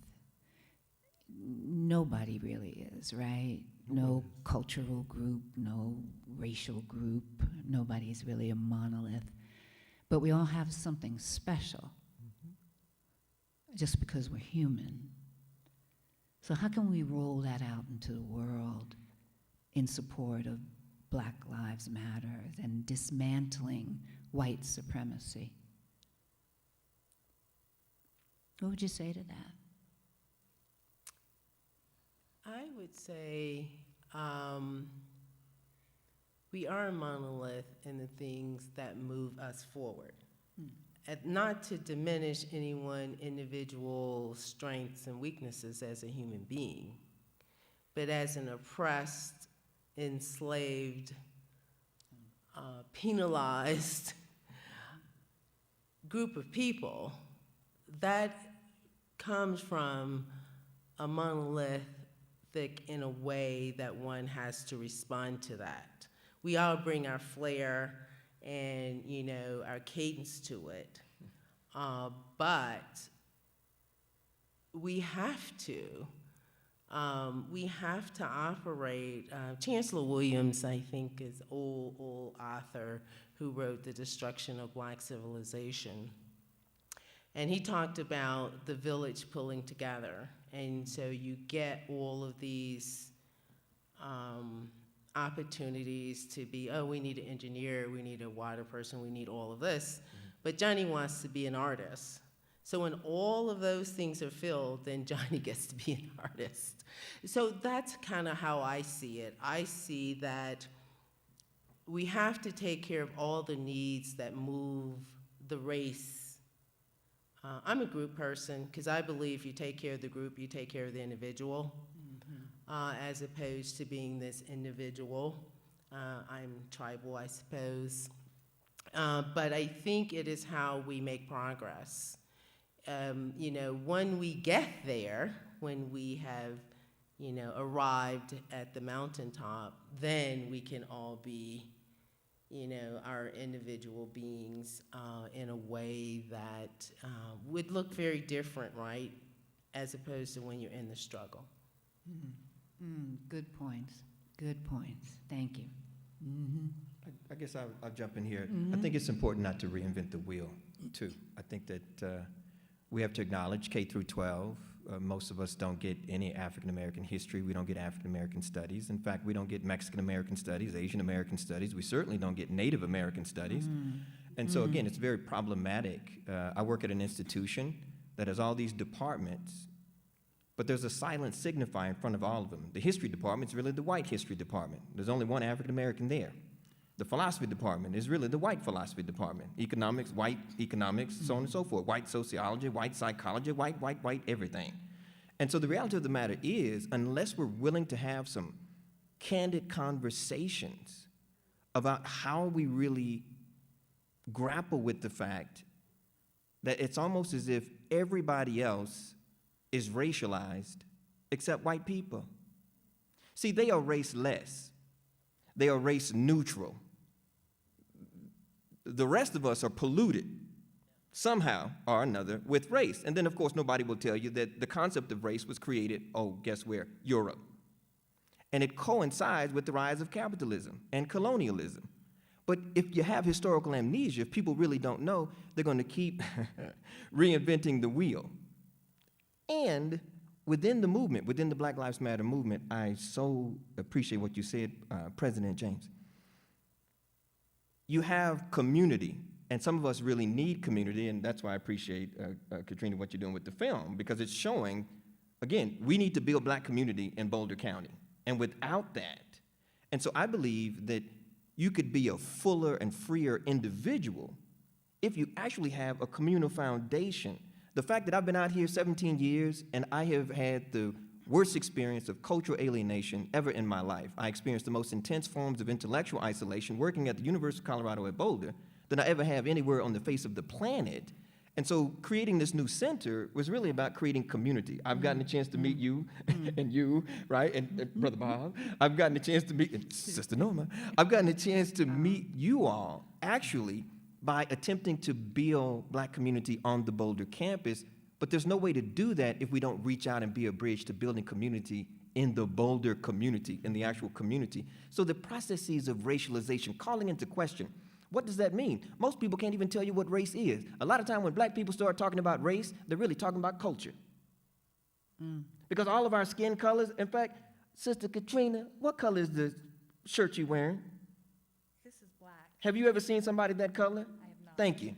nobody really is, right? No cultural group, no racial group, nobody's really a monolith. But we all have something special, just because we're human. So how can we roll that out into the world in support of Black Lives Matter and dismantling white supremacy? What would you say to that? I would say we are a monolith in the things that move us forward. And not to diminish anyone individual's strengths and weaknesses as a human being, but as an oppressed, enslaved, penalized group of people, that comes from a monolithic in a way that one has to respond to that. We all bring our flair and, you know, our cadence to it, but we have to operate. Chancellor Williams, I think, is old author who wrote The Destruction of Black Civilization. And he talked about the village pulling together. And so you get all of these opportunities to be, oh, we need an engineer, we need a water person, we need all of this. But Johnny wants to be an artist. So when all of those things are filled, then Johnny gets to be an artist. So that's kind of how I see it. I see that we have to take care of all the needs that move the race. I'm a group person because I believe you take care of the group, you take care of the individual, as opposed to being this individual. I'm tribal, I suppose. But I think it is how we make progress. You know, when we get there, when we have, you know, arrived at the mountaintop, then we can all be, you know, our individual beings in a way that would look very different, right? As opposed to when you're in the struggle. Good points. Good points. Thank you. I guess I'll jump in here. I think it's important not to reinvent the wheel, too. I think that we have to acknowledge K through 12. Most of us don't get any African-American history. We don't get African-American studies. In fact, we don't get Mexican-American studies, Asian-American studies. We certainly don't get Native American studies. And so, again, it's very problematic. I work at an institution that has all these departments, but there's a silent signifier in front of all of them. The history department is really the white history department. There's only one African-American there. The philosophy department is really the white philosophy department. Economics, white economics, so on and so forth. White sociology, white psychology, white everything. And so the reality of the matter is, unless we're willing to have some candid conversations about how we really grapple with the fact that it's almost as if everybody else is racialized except white people. See, they are raceless. They are race neutral. The rest of us are polluted somehow or another with race. And then, of course, nobody will tell you that the concept of race was created, guess where? Europe. And it coincides with the rise of capitalism and colonialism. But if you have historical amnesia, if people really don't know, they're going to keep reinventing the wheel. And within the movement, within the Black Lives Matter movement, I so appreciate what you said, President James. You have community, and some of us really need community, and that's why I appreciate, Katrina, what you're doing with the film, because it's showing, again, we need to build black community in Boulder County. And without that, and so I believe that you could be a fuller and freer individual if you actually have a communal foundation. The fact that I've been out here 17 years and I have had the worst experience of cultural alienation ever in my life. I experienced the most intense forms of intellectual isolation working at the University of Colorado at Boulder than I ever have anywhere on the face of the planet. And so creating this new center was really about creating community. I've gotten a chance to meet you and you, right, and Brother Bob. I've gotten a chance to meet and Sister Norma. I've gotten a chance to meet you all actually by attempting to build black community on the Boulder campus. But there's no way to do that if we don't reach out and be a bridge to building community in the Boulder community, in the actual community. So the processes of racialization, calling into question, what does that mean? Most people can't even tell you what race is. A lot of time when black people start talking about race, they're really talking about culture. Because all of our skin colors, in fact, Sister Katrina, what color is the shirt you're wearing? This is black. Have you ever seen somebody that color? I have not. Thank you.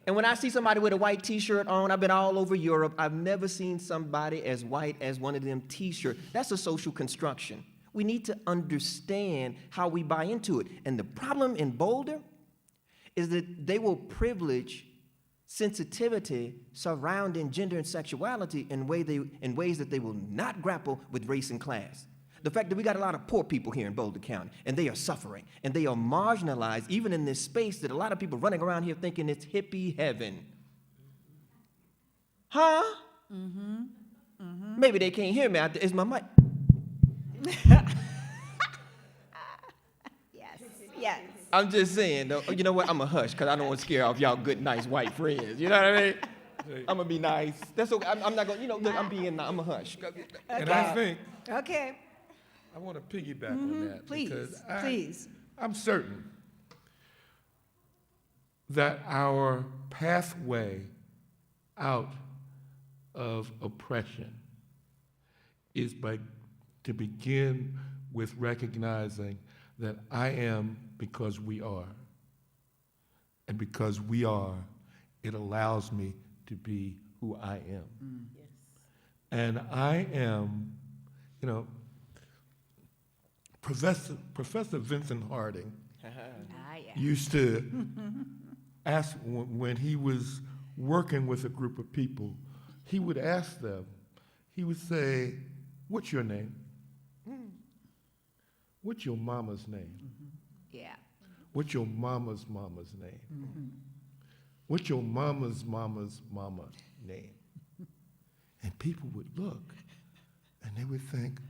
And when I see somebody with a white t-shirt on, I've been all over Europe, I've never seen somebody as white as one of them t-shirts. That's a social construction. We need to understand how we buy into it. And the problem in Boulder is that they will privilege sensitivity surrounding gender and sexuality in ways that they will not grapple with race and class. The fact that we got a lot of poor people here in Boulder County, and they are suffering, and they are marginalized, even in this space that a lot of people running around here thinking it's hippie heaven. Huh? Maybe they can't hear me out there. Is my mic? Yes. I'm just saying, though, you know what? I'm a hush, because I don't want to scare off y'all good, nice white friends. You know what I mean? I'm going to be nice. That's okay. I'm not going to, look, I'm a hush. And I think Okay. I want to piggyback on that. Please, because please. I'm certain that our pathway out of oppression is to begin with recognizing that I am because we are. And because we are, it allows me to be who I am. Yes. And I am, Professor Vincent Harding used to ask, when he was working with a group of people, he would ask them, he would say, "What's your name? What's your mama's name? Yeah. What's your mama's mama's name? What's your mama's mama's mama name?" And people would look, and they would think,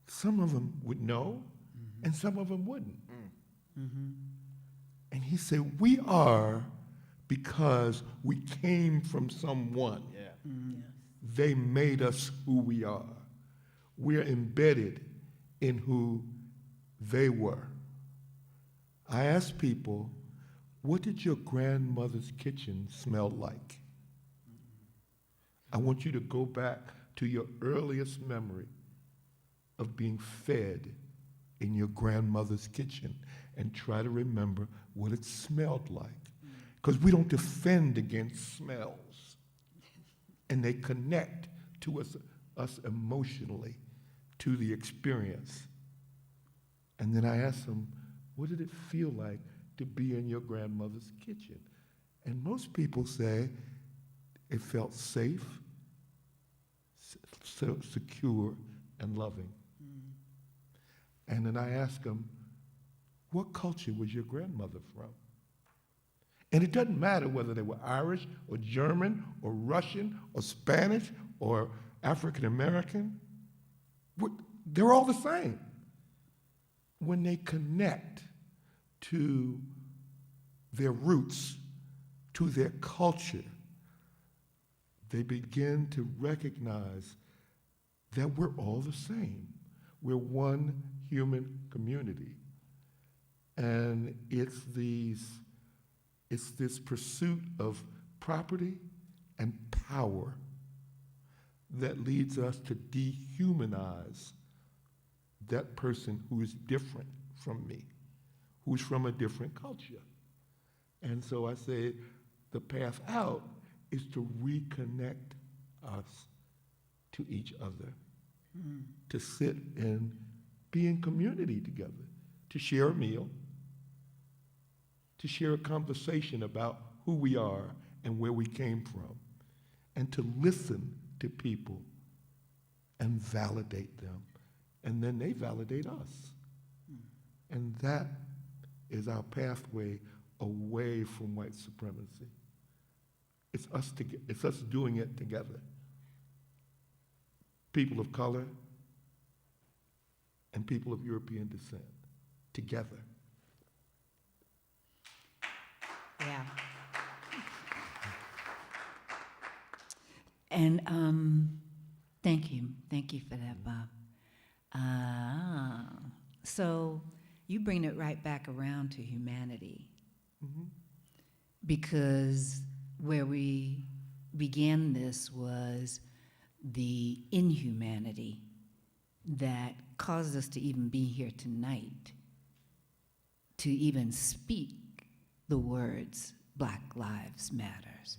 some of them would know, and some of them wouldn't. And he said, we are because we came from someone. They made us who we are. We're embedded in who they were. I asked people, what did your grandmother's kitchen smell like? I want you to go back to your earliest memory of being fed in your grandmother's kitchen and try to remember what it smelled like. Because we don't defend against smells, and they connect to us emotionally to the experience. And then I asked them, what did it feel like to be in your grandmother's kitchen? And most people say it felt safe, secure, and loving. And then I asked them, what culture was your grandmother from? And it doesn't matter whether they were Irish or German or Russian or Spanish or African American. They're all the same. When they connect to their roots, to their culture, they begin to recognize that we're all the same. We're one human community. And it's this pursuit of property and power that leads us to dehumanize that person who is different from me, who's from a different culture. And so I say the path out is to reconnect us to each other, to sit and be in community together, to share a meal, to share a conversation about who we are and where we came from, and to listen to people and validate them, and then they validate us. And that is our pathway away from white supremacy. It's us doing it together. People of color and people of European descent, together. Yeah. And thank you for that, Bob. So you bring it right back around to humanity, because where we began this was the inhumanity that caused us to even be here tonight, to even speak the words Black Lives Matters.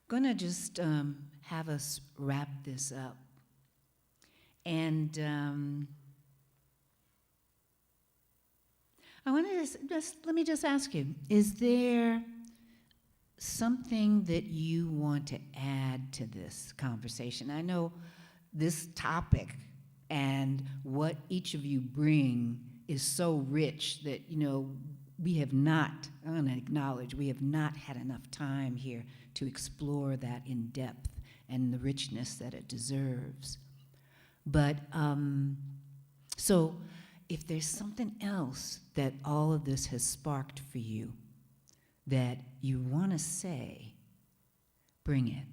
Gonna just have us wrap this up. And I want to let me just ask you, is there something that you want to add to this conversation? I know this topic and what each of you bring is so rich that, you know, we have not, I want to acknowledge, we have not had enough time here to explore that in depth and the richness that it deserves. But, so if there's something else that all of this has sparked for you that you want to say, bring it.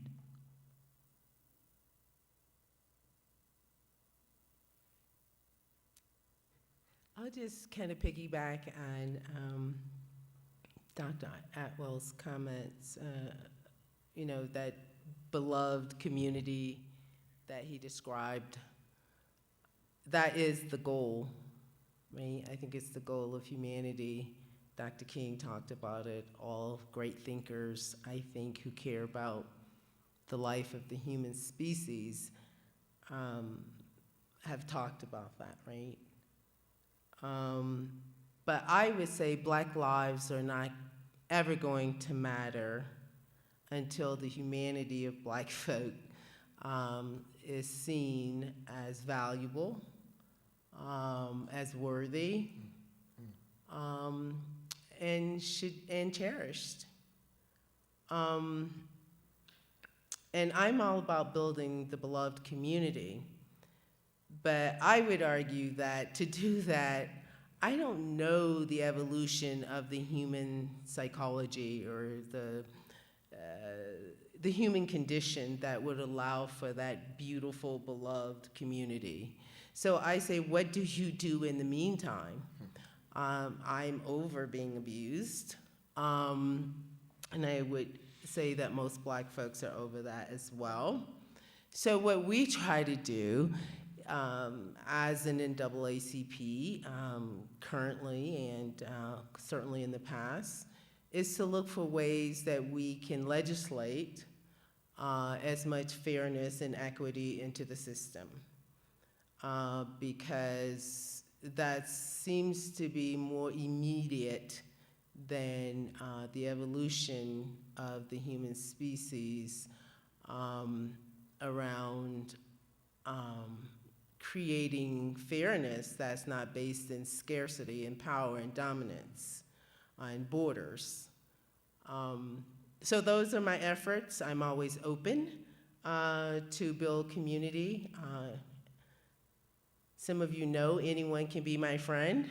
I'll just kind of piggyback on Dr. Atwell's comments, you know, that beloved community that he described. That is the goal, right? I think it's the goal of humanity. Dr. King talked about it. All great thinkers, I think, who care about the life of the human species have talked about that, right? But I would say Black lives are not ever going to matter until the humanity of Black folk is seen as valuable, as worthy, and cherished. And I'm all about building the beloved community. But I would argue that to do that, I don't know the evolution of the human psychology or the human condition that would allow for that beautiful, beloved community. So I say, what do you do in the meantime? I'm over being abused, and I would say that most Black folks are over that as well. So what we try to do as an NAACP currently and certainly in the past is to look for ways that we can legislate as much fairness and equity into the system, because that seems to be more immediate than the evolution of the human species around creating fairness that's not based in scarcity and power and dominance and borders. So those are my efforts. I'm always open to build community. Some of you know anyone can be my friend,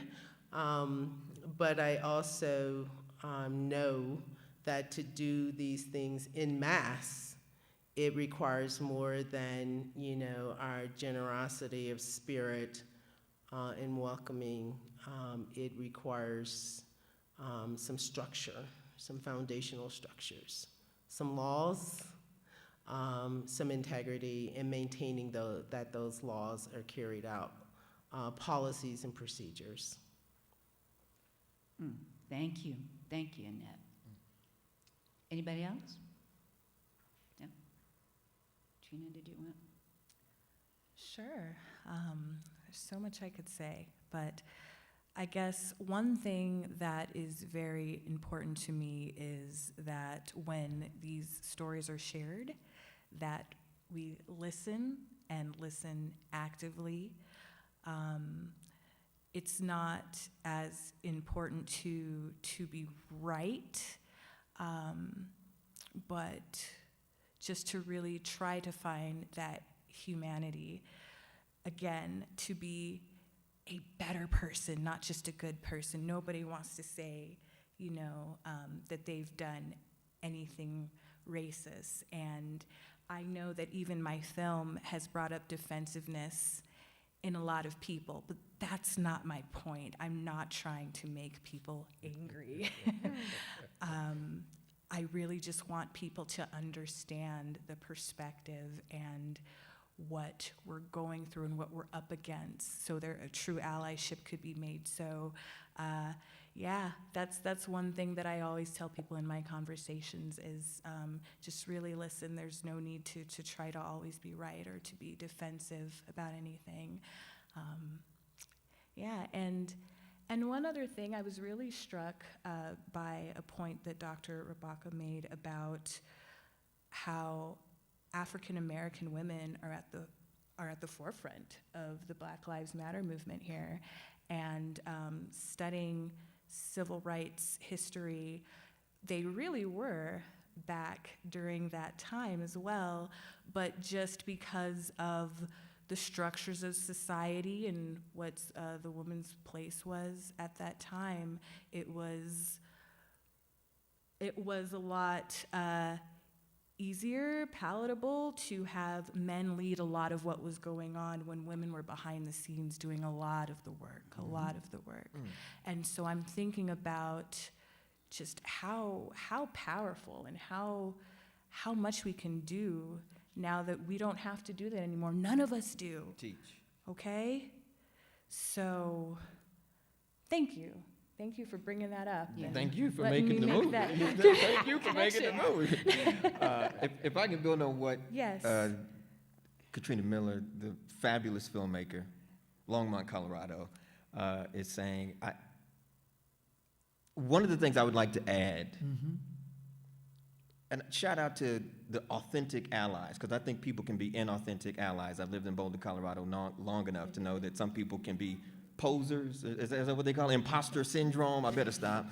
but I also know that to do these things en masse, it requires more than, you know, our generosity of spirit in welcoming. It requires some structure, some foundational structures. some laws, some integrity, and maintaining that those laws are carried out, policies and procedures. Thank you, Annette. Anybody else? No? Trina, did you want? Sure. There's so much I could say, but I guess one thing that is very important to me is that when these stories are shared, that we listen and listen actively. It's not as important to be right, but just to really try to find that humanity. Again, to be a better person, not just a good person. Nobody wants to say, that they've done anything racist. And I know that even my film has brought up defensiveness in a lot of people, but that's not my point. I'm not trying to make people angry. I really just want people to understand the perspective and what we're going through and what we're up against, so a true allyship could be made. So that's one thing that I always tell people in my conversations is just really listen. There's no need to try to always be right or to be defensive about anything. And one other thing, I was really struck by a point that Dr. Rabaka made about how African American women are at the forefront of the Black Lives Matter movement here, and studying civil rights history, they really were back during that time as well, but just because of the structures of society and what the woman's place was at that time, it was a lot easier, palatable to have men lead a lot of what was going on when women were behind the scenes doing a lot of the work, And so I'm thinking about just how powerful and how much we can do now that we don't have to do that anymore. None of us do. Teach. Okay? So, thank you. Thank you for bringing that up. Yeah. Thank you for Letting making the me movie. make Thank you for making the movie. If I can build on what Yes. Katrina Miller, the fabulous filmmaker, Longmont, Colorado, is saying, one of the things I would like to add, and shout out to the authentic allies, because I think people can be inauthentic allies. I've lived in Boulder, Colorado long enough to know that some people can be posers. Is that what they call it? Imposter syndrome? I better stop.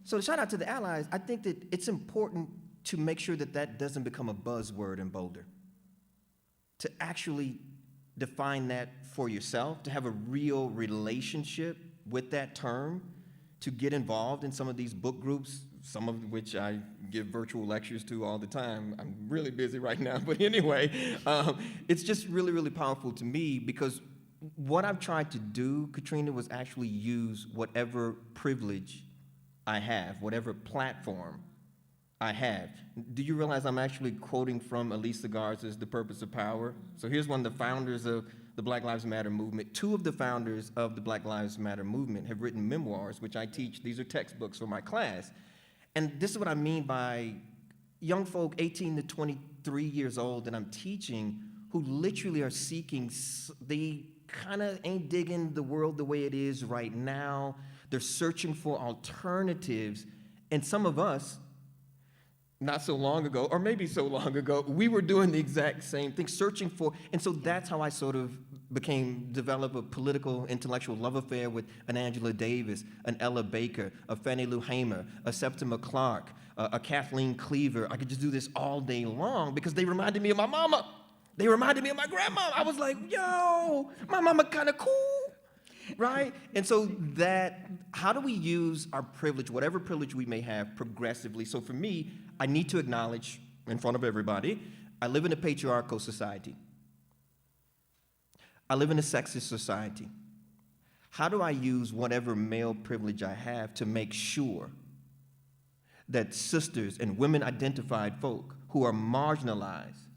So shout out to the allies. I think that it's important to make sure that doesn't become a buzzword in Boulder. To actually define that for yourself, to have a real relationship with that term, to get involved in some of these book groups, some of which I give virtual lectures to all the time. I'm really busy right now, but anyway, it's just really, really powerful to me, because what I've tried to do, Katrina, was actually use whatever privilege I have, whatever platform I have. Do you realize I'm actually quoting from Elisa Garza's The Purpose of Power? So here's one of the founders of the Black Lives Matter movement. Two of the founders of the Black Lives Matter movement have written memoirs, which I teach. These are textbooks for my class. And this is what I mean by young folk 18 to 23 years old that I'm teaching, who literally are seeking, they kind of ain't digging the world the way it is right now. They're searching for alternatives. And some of us, not so long ago, or maybe so long ago, we were doing the exact same thing, searching for, and so that's how I sort of developed a political, intellectual love affair with an Angela Davis, an Ella Baker, a Fannie Lou Hamer, a Septima Clark, a Kathleen Cleaver. I could just do this all day long because they reminded me of my mama. They reminded me of my grandma. I was like, yo, my mama kind of cool, right? And so how do we use our privilege, whatever privilege we may have, progressively? So for me, I need to acknowledge in front of everybody, I live in a patriarchal society. I live in a sexist society. How do I use whatever male privilege I have to make sure that sisters and women-identified folk who are marginalized,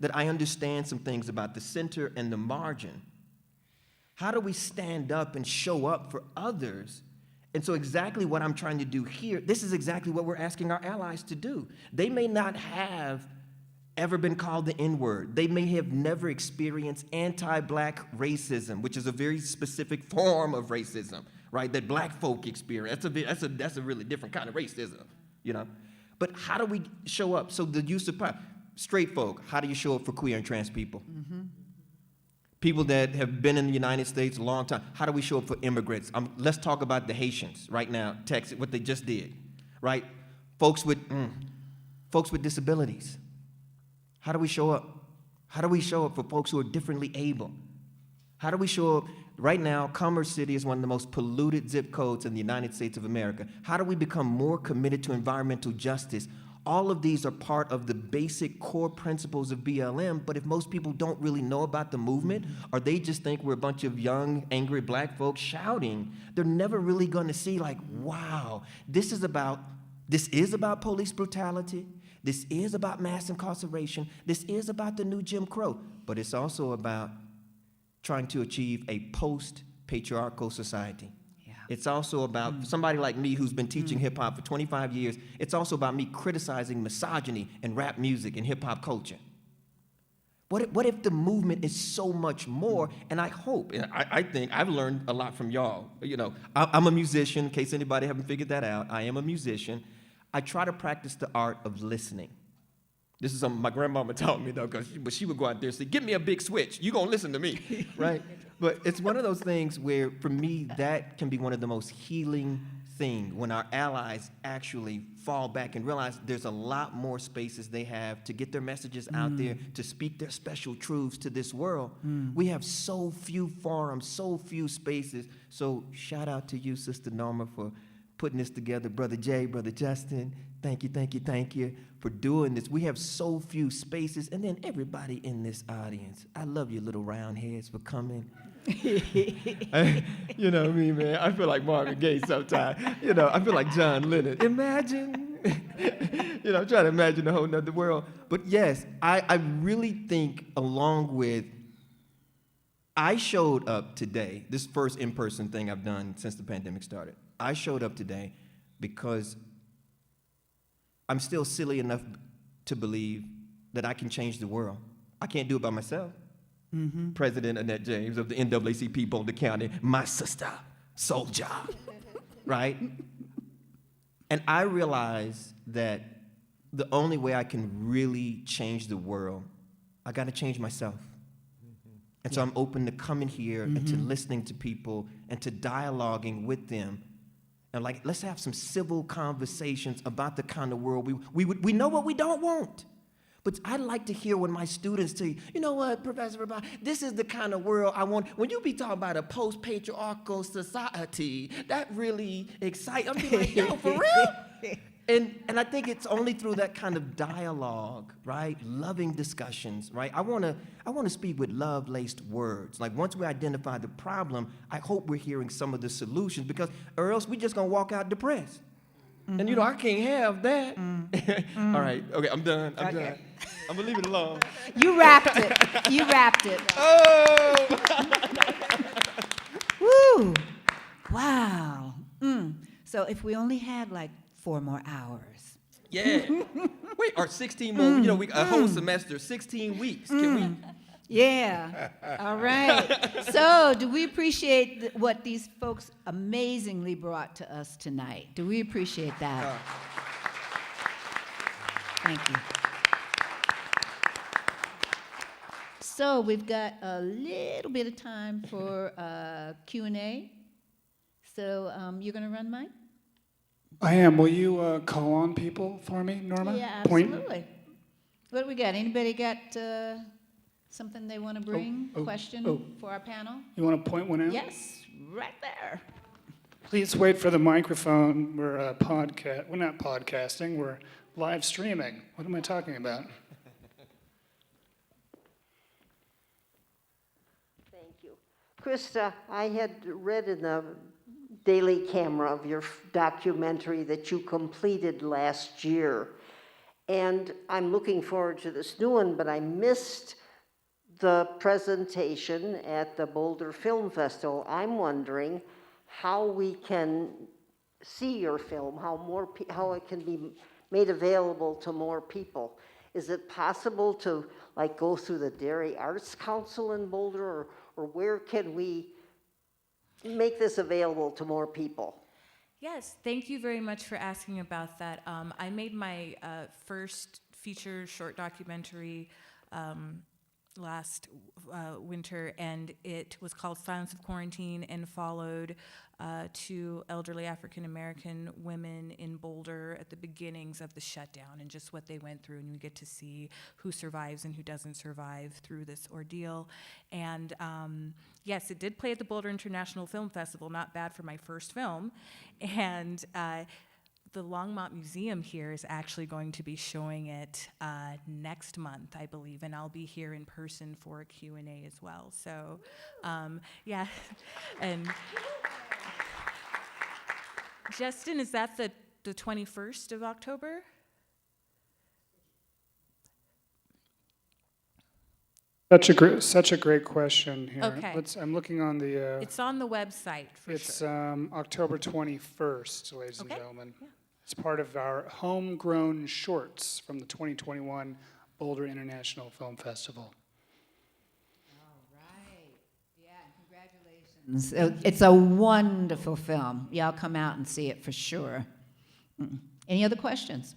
that I understand some things about the center and the margin. How do we stand up and show up for others? And so exactly what I'm trying to do here, this is exactly what we're asking our allies to do. They may not have ever been called the N-word. They may have never experienced anti-black racism, which is a very specific form of racism, right? That black folk experience. That's a really different kind of racism, you know? But how do we show up? So the use of power. Straight folk, how do you show up for queer and trans people? People that have been in the United States a long time, how do we show up for immigrants? Let's talk about the Haitians right now, Texas, what they just did, right? Folks with disabilities. How do we show up? How do we show up for folks who are differently able? How do we show up? Right now, Commerce City is one of the most polluted zip codes in the United States of America. How do we become more committed to environmental justice? All of these are part of the basic core principles of BLM, but if most people don't really know about the movement, or they just think we're a bunch of young, angry black folks shouting, they're never really gonna see like, wow, this is about police brutality, this is about mass incarceration, this is about the new Jim Crow, but it's also about trying to achieve a post-patriarchal society. It's also about somebody like me who's been teaching hip hop for 25 years. It's also about me criticizing misogyny and rap music and hip hop culture. What if the movement is so much more? And I hope, and I think I've learned a lot from y'all. You know, I'm a musician, in case anybody haven't figured that out. I am a musician. I try to practice the art of listening. This is something my grandmama taught me, though, but she would go out there and say, give me a big switch. You gonna listen to me, right? But it's one of those things where, for me, that can be one of the most healing things when our allies actually fall back and realize there's a lot more spaces they have to get their messages out there, to speak their special truths to this world. We have so few forums, so few spaces. So shout out to you, Sister Norma, for putting this together. Brother Jay, Brother Justin, thank you for doing this. We have so few spaces. And then everybody in this audience, I love you little round heads for coming. You know what I mean, man? I feel like Marvin Gaye sometimes. You know, I feel like John Lennon. Imagine. You know, I'm trying to imagine a whole nother world. But yes, I really think along with, I showed up today, this first in-person thing I've done since the pandemic started. I showed up today because I'm still silly enough to believe that I can change the world. I can't do it by myself. President Annett James of the NAACP Boulder County, my sister, soldier, right? And I realize that the only way I can really change the world, I gotta change myself. And so I'm open to coming here and to listening to people and to dialoguing with them. And like, let's have some civil conversations about the kind of world we know what we don't want. But I'd like to hear when my students say, you know what, Professor Rabaka, this is the kind of world I want. When you be talking about a post-patriarchal society, that really excites. I'm be like, yo, for real? And I think it's only through that kind of dialogue, right? Loving discussions, right? I wanna speak with love-laced words. Like once we identify the problem, I hope we're hearing some of the solutions, because or else we just gonna walk out depressed. And you know, I can't have that. All right, okay, I'm done. I'm done. I'm gonna leave it alone. You wrapped it. You wrapped it. Oh! Woo! Wow. So if we only had like 4 more hours. Yeah. Wait, or 16 more, you know, a whole semester, 16 weeks. Can we? Yeah. All right. So do we appreciate what these folks amazingly brought to us tonight? Do we appreciate that? Thank you. So we've got a little bit of time for Q&A. So you're going to run, Mike? I am. Will you call on people for me, Norma? Yeah, absolutely. What do we got? Anybody got something they want to bring? Question for our panel? You want to point one out? Yes, right there. Please wait for the microphone. We're we're not podcasting. We're live streaming. What am I talking about? Thank you. Krista, I had read in the daily camera of your documentary that you completed last year. And I'm looking forward to this new one, but I missed the presentation at the Boulder Film Festival. I'm wondering how we can see your film, how it can be made available to more people. Is it possible to like go through the Dairy Arts Council in Boulder, or where can we make this available to more people? Yes, thank you very much for asking about that. I made my first feature short documentary last winter, and it was called Silence of Quarantine, and followed two elderly African American women in Boulder at the beginnings of the shutdown and just what they went through, and you get to see who survives and who doesn't survive through this ordeal. And yes, it did play at the Boulder International Film Festival, not bad for my first film, and the Longmont Museum here is actually going to be showing it next month, I believe, and I'll be here in person for a Q&A as well. So, yeah, and Justin, is that the 21st of October? Such a great question here. Okay. I'm looking on the. It's on the website for sure. It's October 21st, ladies and gentlemen. Yeah. It's part of our homegrown shorts from the 2021 Boulder International Film Festival. All right. Yeah, congratulations. It's a wonderful film. Y'all come out and see it for sure. Any other questions?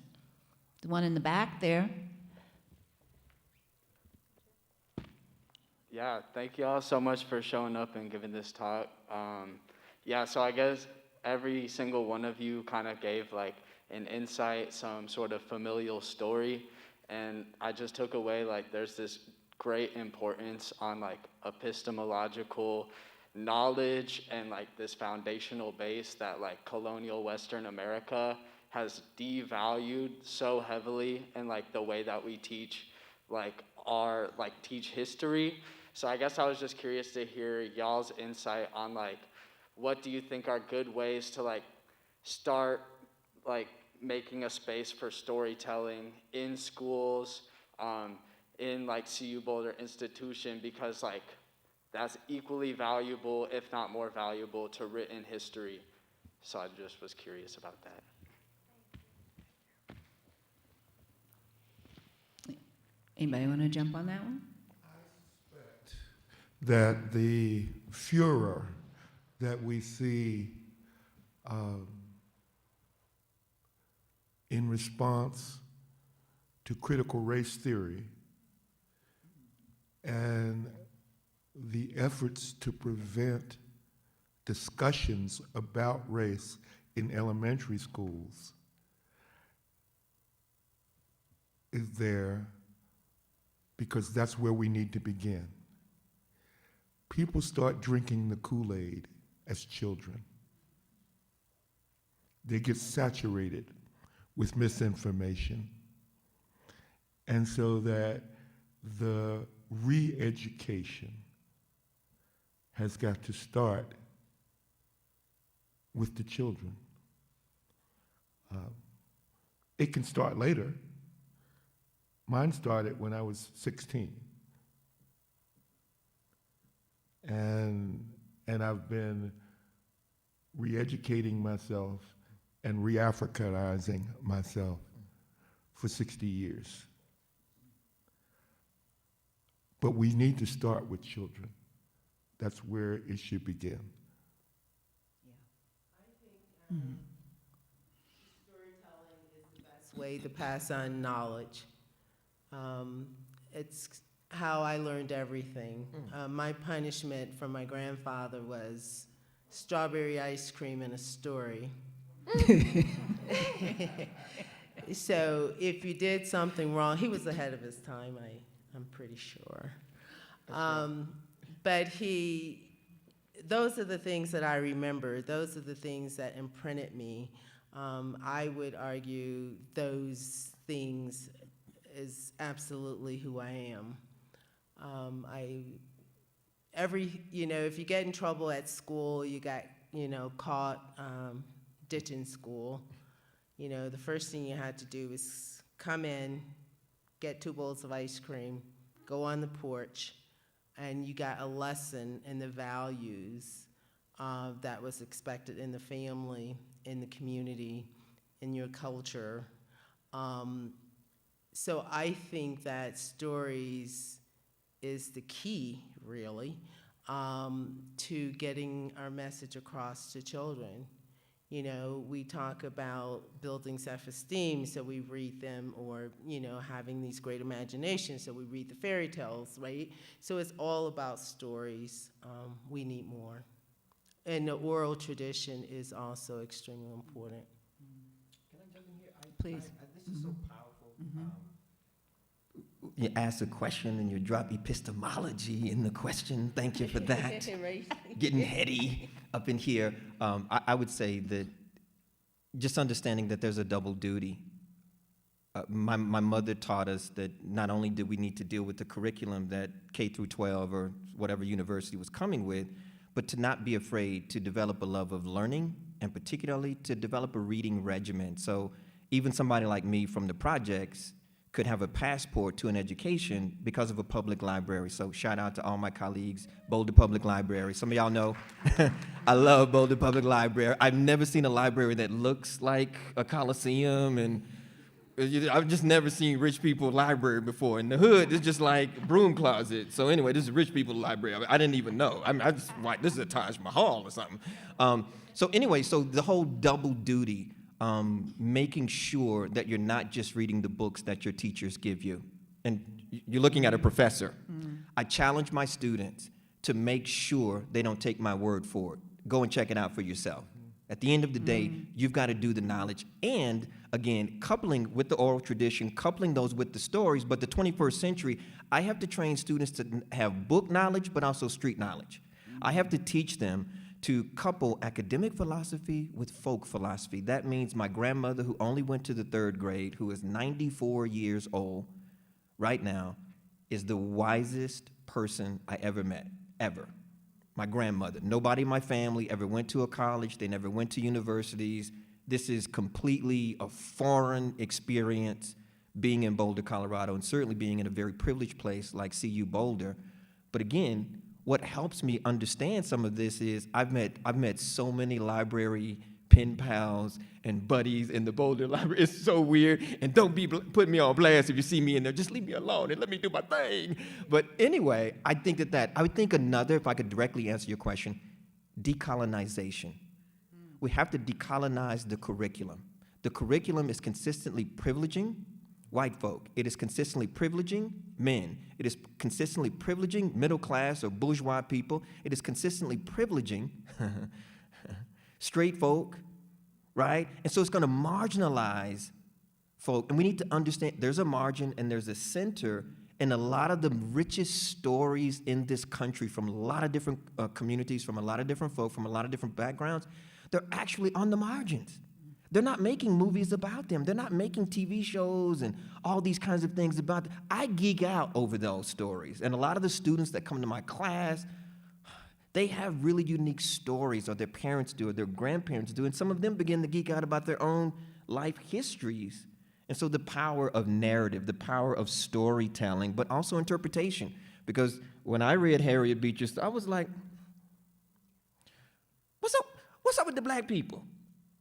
The one in the back there. Yeah, thank you all so much for showing up and giving this talk. Yeah, so I guess every single one of you kind of gave like an insight, some sort of familial story, and I just took away like there's this great importance on like epistemological knowledge and like this foundational base that like colonial Western America has devalued so heavily in like the way that we teach teach history. So I guess I was just curious to hear y'all's insight on like, what do you think are good ways to like start like making a space for storytelling in schools, in like CU Boulder institution, because like that's equally valuable, if not more valuable, to written history. So I just was curious about that. Anybody want to jump on that one? That the furor that we see in response to critical race theory and the efforts to prevent discussions about race in elementary schools is there because that's where we need to begin. People start drinking the Kool-Aid as children. They get saturated with misinformation. And so that the re-education has got to start with the children. It can start later. Mine started when I was 16. And I've been re-educating myself and re-Africanizing myself for 60 years. But we need to start with children. That's where it should begin. I think storytelling is the best way to pass on knowledge. It's how I learned everything. My punishment from my grandfather was strawberry ice cream and a story. So if you did something wrong, he was ahead of his time, I'm pretty sure. But those are the things that I remember. Those are the things that imprinted me. I would argue those things is absolutely who I am. If you get in trouble at school, you got, caught ditching school, the first thing you had to do was come in, get 2 bowls of ice cream, go on the porch, and you got a lesson in the values that was expected in the family, in the community, in your culture. So I think that stories is the key, really, to getting our message across to children. We talk about building self-esteem, so we read them, or, having these great imaginations, so we read the fairy tales, right? So it's all about stories. We need more. And the oral tradition is also extremely important. Can I jump in here? Please. This is so powerful. You ask a question and you drop epistemology in the question. Thank you for that. Right. Getting heady up in here. I would say that just understanding that there's a double duty. My mother taught us that not only did we need to deal with the curriculum that K through 12 or whatever university was coming with, but to not be afraid to develop a love of learning, and particularly to develop a reading regimen. So even somebody like me from the projects could have a passport to an education because of a public library. So shout out to all my colleagues, Boulder Public Library. Some of y'all know I love Boulder Public Library. I've never seen a library that looks like a coliseum, and I've just never seen rich people library before. In the hood, it's just like broom closet. So anyway, this is rich people library. I didn't even know. I just like, this is a Taj Mahal or something. So anyway, so the whole double duty, making sure that you're not just reading the books that your teachers give you. And you're looking at a professor. I challenge my students to make sure they don't take my word for it. Go and check it out for yourself. At the end of the day, you've got to do the knowledge. And again, coupling with the oral tradition, coupling those with the stories. But the 21st century, I have to train students to have book knowledge, but also street knowledge. I have to teach them to couple academic philosophy with folk philosophy. That means my grandmother, who only went to the 3rd grade, who is 94 years old right now, is the wisest person I ever met, ever. My grandmother. Nobody in my family ever went to a college. They never went to universities. This is completely a foreign experience, being in Boulder, Colorado, and certainly being in a very privileged place like CU Boulder. But again, what helps me understand some of this is I've met so many library pen pals and buddies in the Boulder Library. It's so weird. And don't be put me on blast if you see me in there. Just leave me alone and let me do my thing. But anyway, I think I would think another, if I could directly answer your question, decolonization. We have to decolonize the curriculum. The curriculum is consistently privileging white folk. It is consistently privileging men. It is consistently privileging middle class or bourgeois people. It is consistently privileging straight folk, right? And so it's going to marginalize folk. And we need to understand there's a margin and there's a center, and a lot of the richest stories in this country from a lot of different communities, from a lot of different folk, from a lot of different backgrounds, they're actually on the margins. They're not making movies about them. They're not making TV shows and all these kinds of things about them. I geek out over those stories. And a lot of the students that come to my class, they have really unique stories, or their parents do, or their grandparents do, and some of them begin to geek out about their own life histories. And so the power of narrative, the power of storytelling, but also interpretation. Because when I read Harriet Beecher, I was like, what's up with the black people?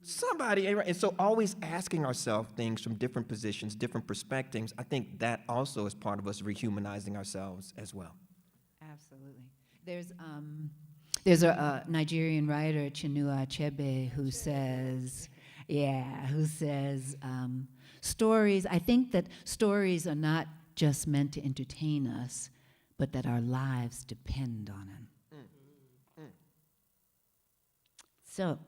Somebody ain't right. And so always asking ourselves things from different positions, different perspectives, I think that also is part of us rehumanizing ourselves as well. Absolutely. There's a Nigerian writer, Chinua Achebe, who says, stories, I think that stories are not just meant to entertain us, but that our lives depend on them. So.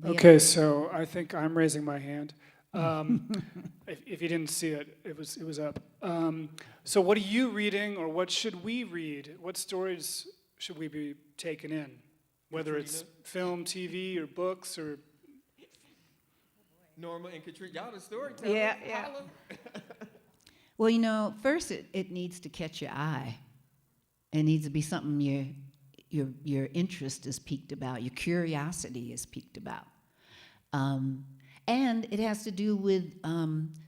Okay, so I think I'm raising my hand. If you didn't see it, it was up. So what are you reading, or what should we read? What stories should we be taking in? Whether it's film, TV, or books, or... Norma and Katrina, y'all the storytellers. Yeah. Well, first it needs to catch your eye. It needs to be something your interest is piqued about, your curiosity is piqued about. And it has to do with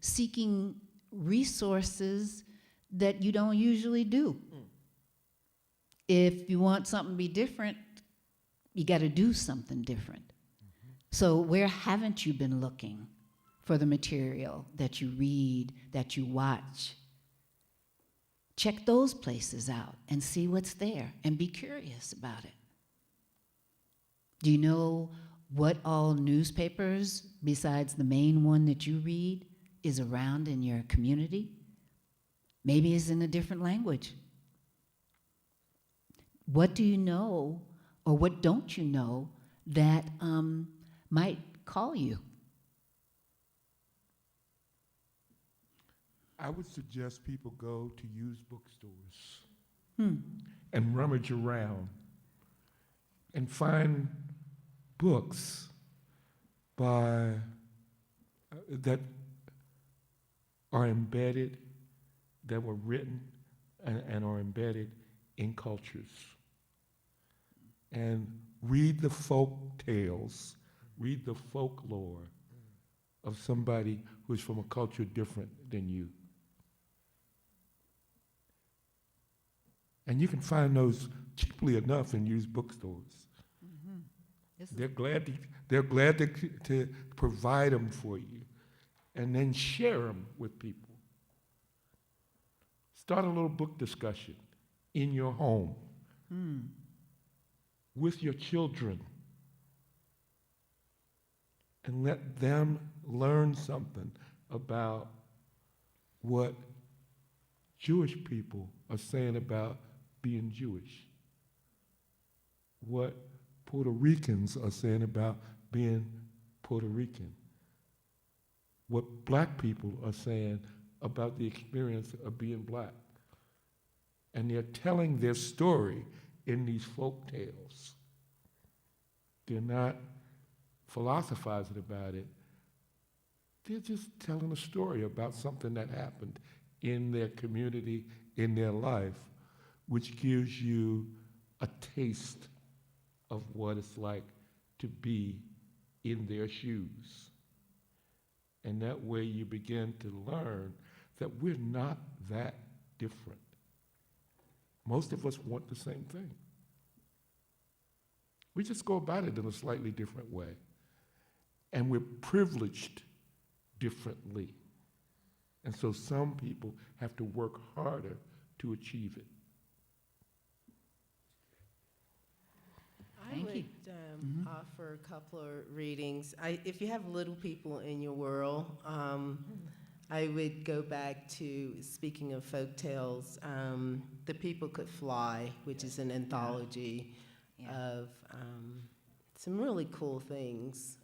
seeking resources that you don't usually do. If you want something to be different, you got to do something different. So where haven't you been looking for the material that you read, that you watch? Check those places out and see what's there and be curious about it. Do you know what all newspapers, besides the main one that you read, is around in your community? Maybe it's in a different language. What do you know, or what don't you know, that might call you? I would suggest people go to used bookstores and rummage around and find books by that are embedded, that were written and are embedded in cultures. And read the folk tales, read the folklore of somebody who's from a culture different than you. And you can find those cheaply enough in used bookstores. They're glad to provide them for you, and then share them with people. Start a little book discussion in your home with your children, and let them learn something about what Jewish people are saying about being Jewish, what Puerto Ricans are saying about being Puerto Rican, what black people are saying about the experience of being black. And they're telling their story in these folk tales. They're not philosophizing about it. They're just telling a story about something that happened in their community, in their life, which gives you a taste of what it's like to be in their shoes. And that way you begin to learn that we're not that different. Most of us want the same thing. We just go about it in a slightly different way. And we're privileged differently. And so some people have to work harder to achieve it. I would offer a couple of readings. If you have little people in your world, I would go back to, speaking of folk tales, The People Could Fly, which is an anthology of some really cool things,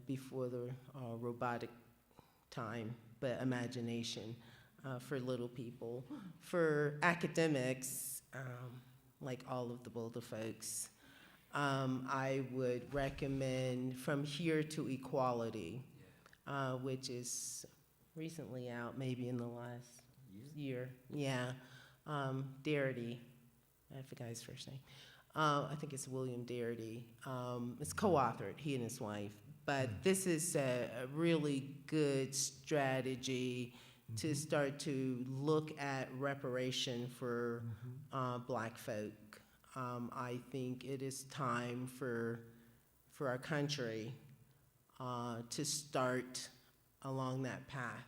before the robotic time, but imagination for little people. For academics, like all of the Boulder folks, I would recommend From Here to Equality, which is recently out, maybe in the last year. Yeah. Darity, I forgot his first name. I think it's William Darity. It's co-authored, he and his wife. But this is a really good strategy to start to look at reparation for Black folk. I think it is time for our country to start along that path.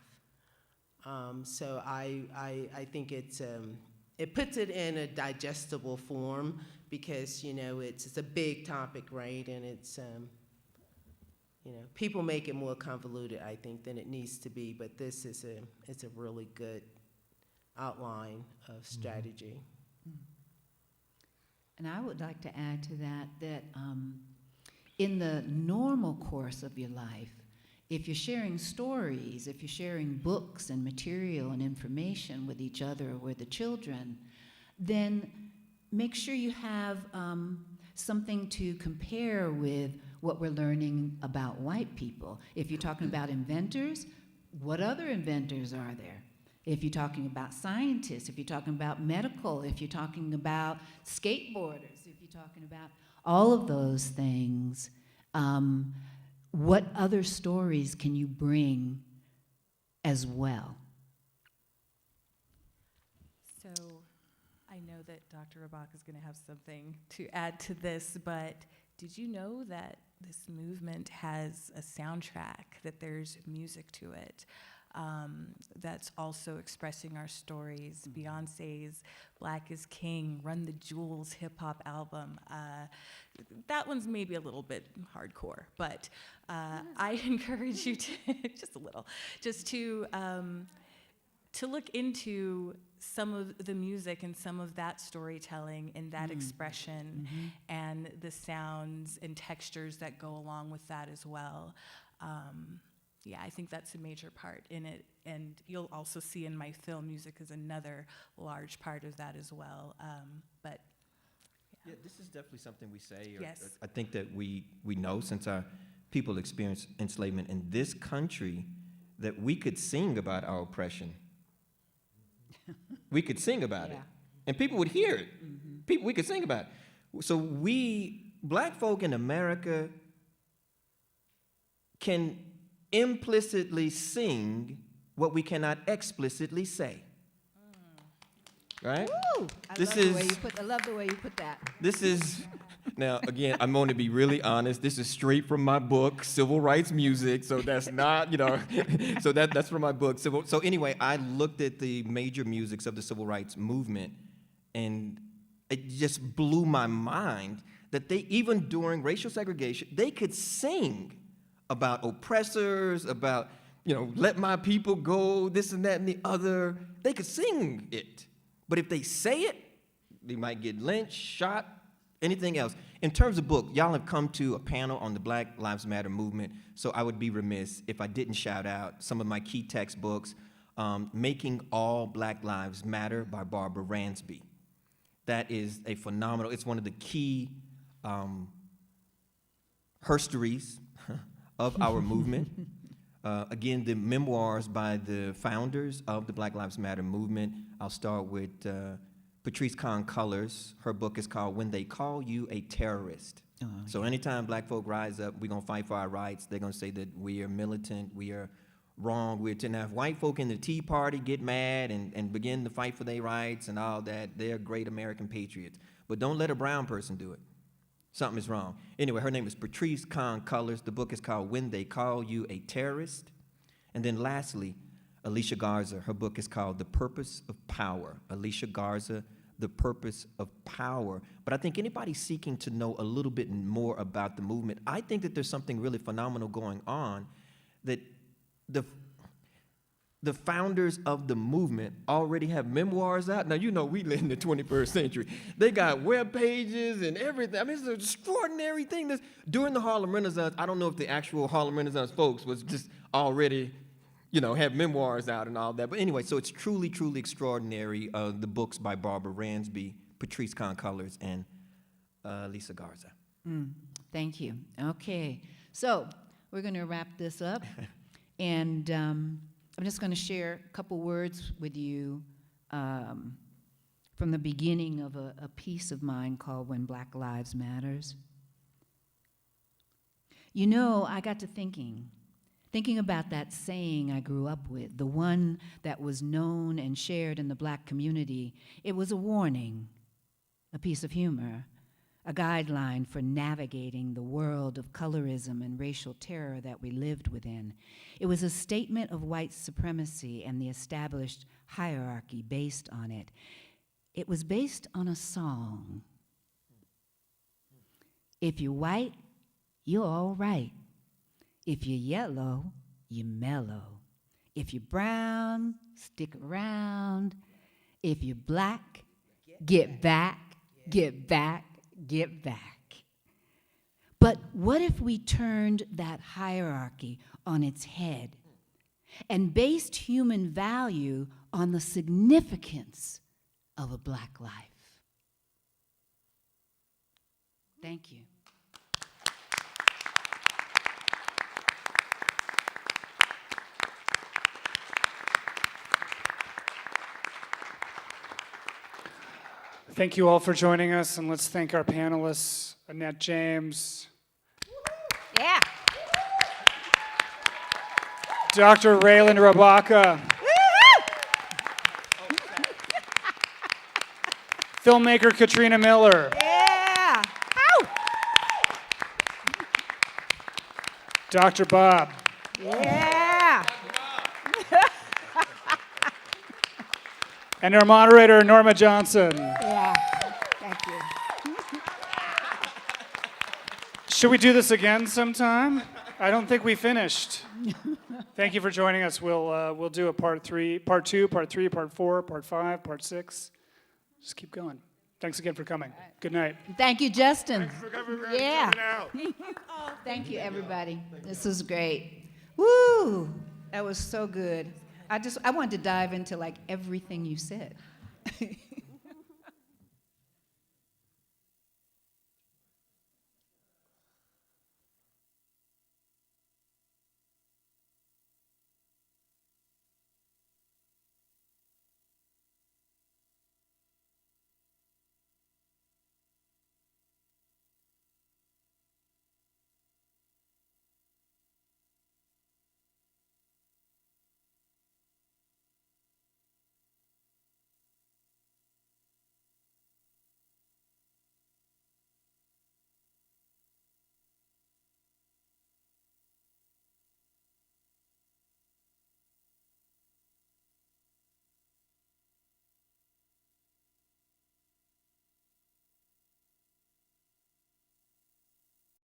So I think it puts it in a digestible form because it's a big topic, right? And it's people make it more convoluted, I think, than it needs to be. But this is it's a really good outline of strategy. And I would like to add to that in the normal course of your life, if you're sharing stories, if you're sharing books and material and information with each other or with the children, then make sure you have something to compare with what we're learning about white people. If you're talking about inventors, what other inventors are there? if you're talking about scientists, if you're talking about medical, if you're talking about skateboarders, if you're talking about all of those things, what other stories can you bring as well? So I know that Dr. Rabaka is going to have something to add to this, but did you know that this movement has a soundtrack, that there's music to it, that's also expressing our stories? Beyonce's Black is King, Run the Jewels hip-hop album. That one's maybe a little bit hardcore, but I encourage you to, just a little, just to look into some of the music and some of that storytelling and that expression and the sounds and textures that go along with that as well. Yeah, I think that's a major part in it, and you'll also see in my film, music is another large part of that as well. But yeah, this is definitely something we say. Yes. I think that we know, since our people experienced enslavement in this country, that we could sing about our oppression. We could sing about it, and people would hear it. We could sing about it. So we, black folk in America, can implicitly sing what we cannot explicitly say. Right? Woo! I love the way you put that. This is, now again, I'm going to be really honest. This is straight from my book, Civil Rights Music. So that's not, so that's from my book. So anyway, I looked at the major musics of the civil rights movement, and it just blew my mind that they, even during racial segregation, they could sing about oppressors, about, let my people go, this and that and the other. They could sing it. But if they say it, they might get lynched, shot, anything else. In terms of book, y'all have come to a panel on the Black Lives Matter movement, so I would be remiss if I didn't shout out some of my key textbooks. Making All Black Lives Matter by Barbara Ransby. That is a phenomenal, it's one of the key herstories of our movement. Again, the memoirs by the founders of the Black Lives Matter movement. I'll start with Patrice Kahn-Cullors. Her book is called When They Call You a Terrorist. So anytime black folk rise up, we're going to fight for our rights. They're going to say that we are militant, we are wrong. We're to have white folk in the Tea Party get mad and begin to fight for their rights and all that. They're great American patriots. But don't let a brown person do it. Something is wrong. Anyway, her name is Patrice Kahn-Cullors. The book is called When They Call You a Terrorist. And then lastly, Alicia Garza. Her book is called The Purpose of Power. Alicia Garza, The Purpose of Power. But I think anybody seeking to know a little bit more about the movement, I think that there's something really phenomenal going on, that the founders of the movement already have memoirs out. Now, we live in the 21st century. They got web pages and everything. I mean, it's an extraordinary thing. During the Harlem Renaissance, I don't know if the actual Harlem Renaissance folks was just already, have memoirs out and all that. But anyway, so it's truly, truly extraordinary, the books by Barbara Ransby, Patrice Kahn-Cullors, and Lisa Garza. Thank you. Okay, so we're going to wrap this up. And I'm just going to share a couple words with you from the beginning of a piece of mine called When Black Lives Matters. I got to thinking about that saying I grew up with, the one that was known and shared in the black community. It was a warning, a piece of humor, a guideline for navigating the world of colorism and racial terror that we lived within. It was a statement of white supremacy and the established hierarchy based on it. It was based on a song. If you're white, you're all right. If you're yellow, you're mellow. If you're brown, stick around. If you're black, get back, get back, get back. But what if we turned that hierarchy on its head and based human value on the significance of a black life? Thank you. Thank you all for joining us, and let's thank our panelists, Annett James, Yeah. Dr. Ryland Rebaca, filmmaker Katrina Miller, Yeah. Ow. Dr. Bob, Yeah. and our moderator, Norma Johnson. Yeah. Thank you. Should we do this again sometime? I don't think we finished. Thank you for joining us. We'll do a part 3, part 2, part 3, part 4, part 5, part 6. Just keep going. Thanks again for coming. Good night. Thank you, Justin. Thanks for coming around. Yeah. Coming out. Thank you, everybody. This was great. Woo! That was so good. I wanted to dive into like everything you said.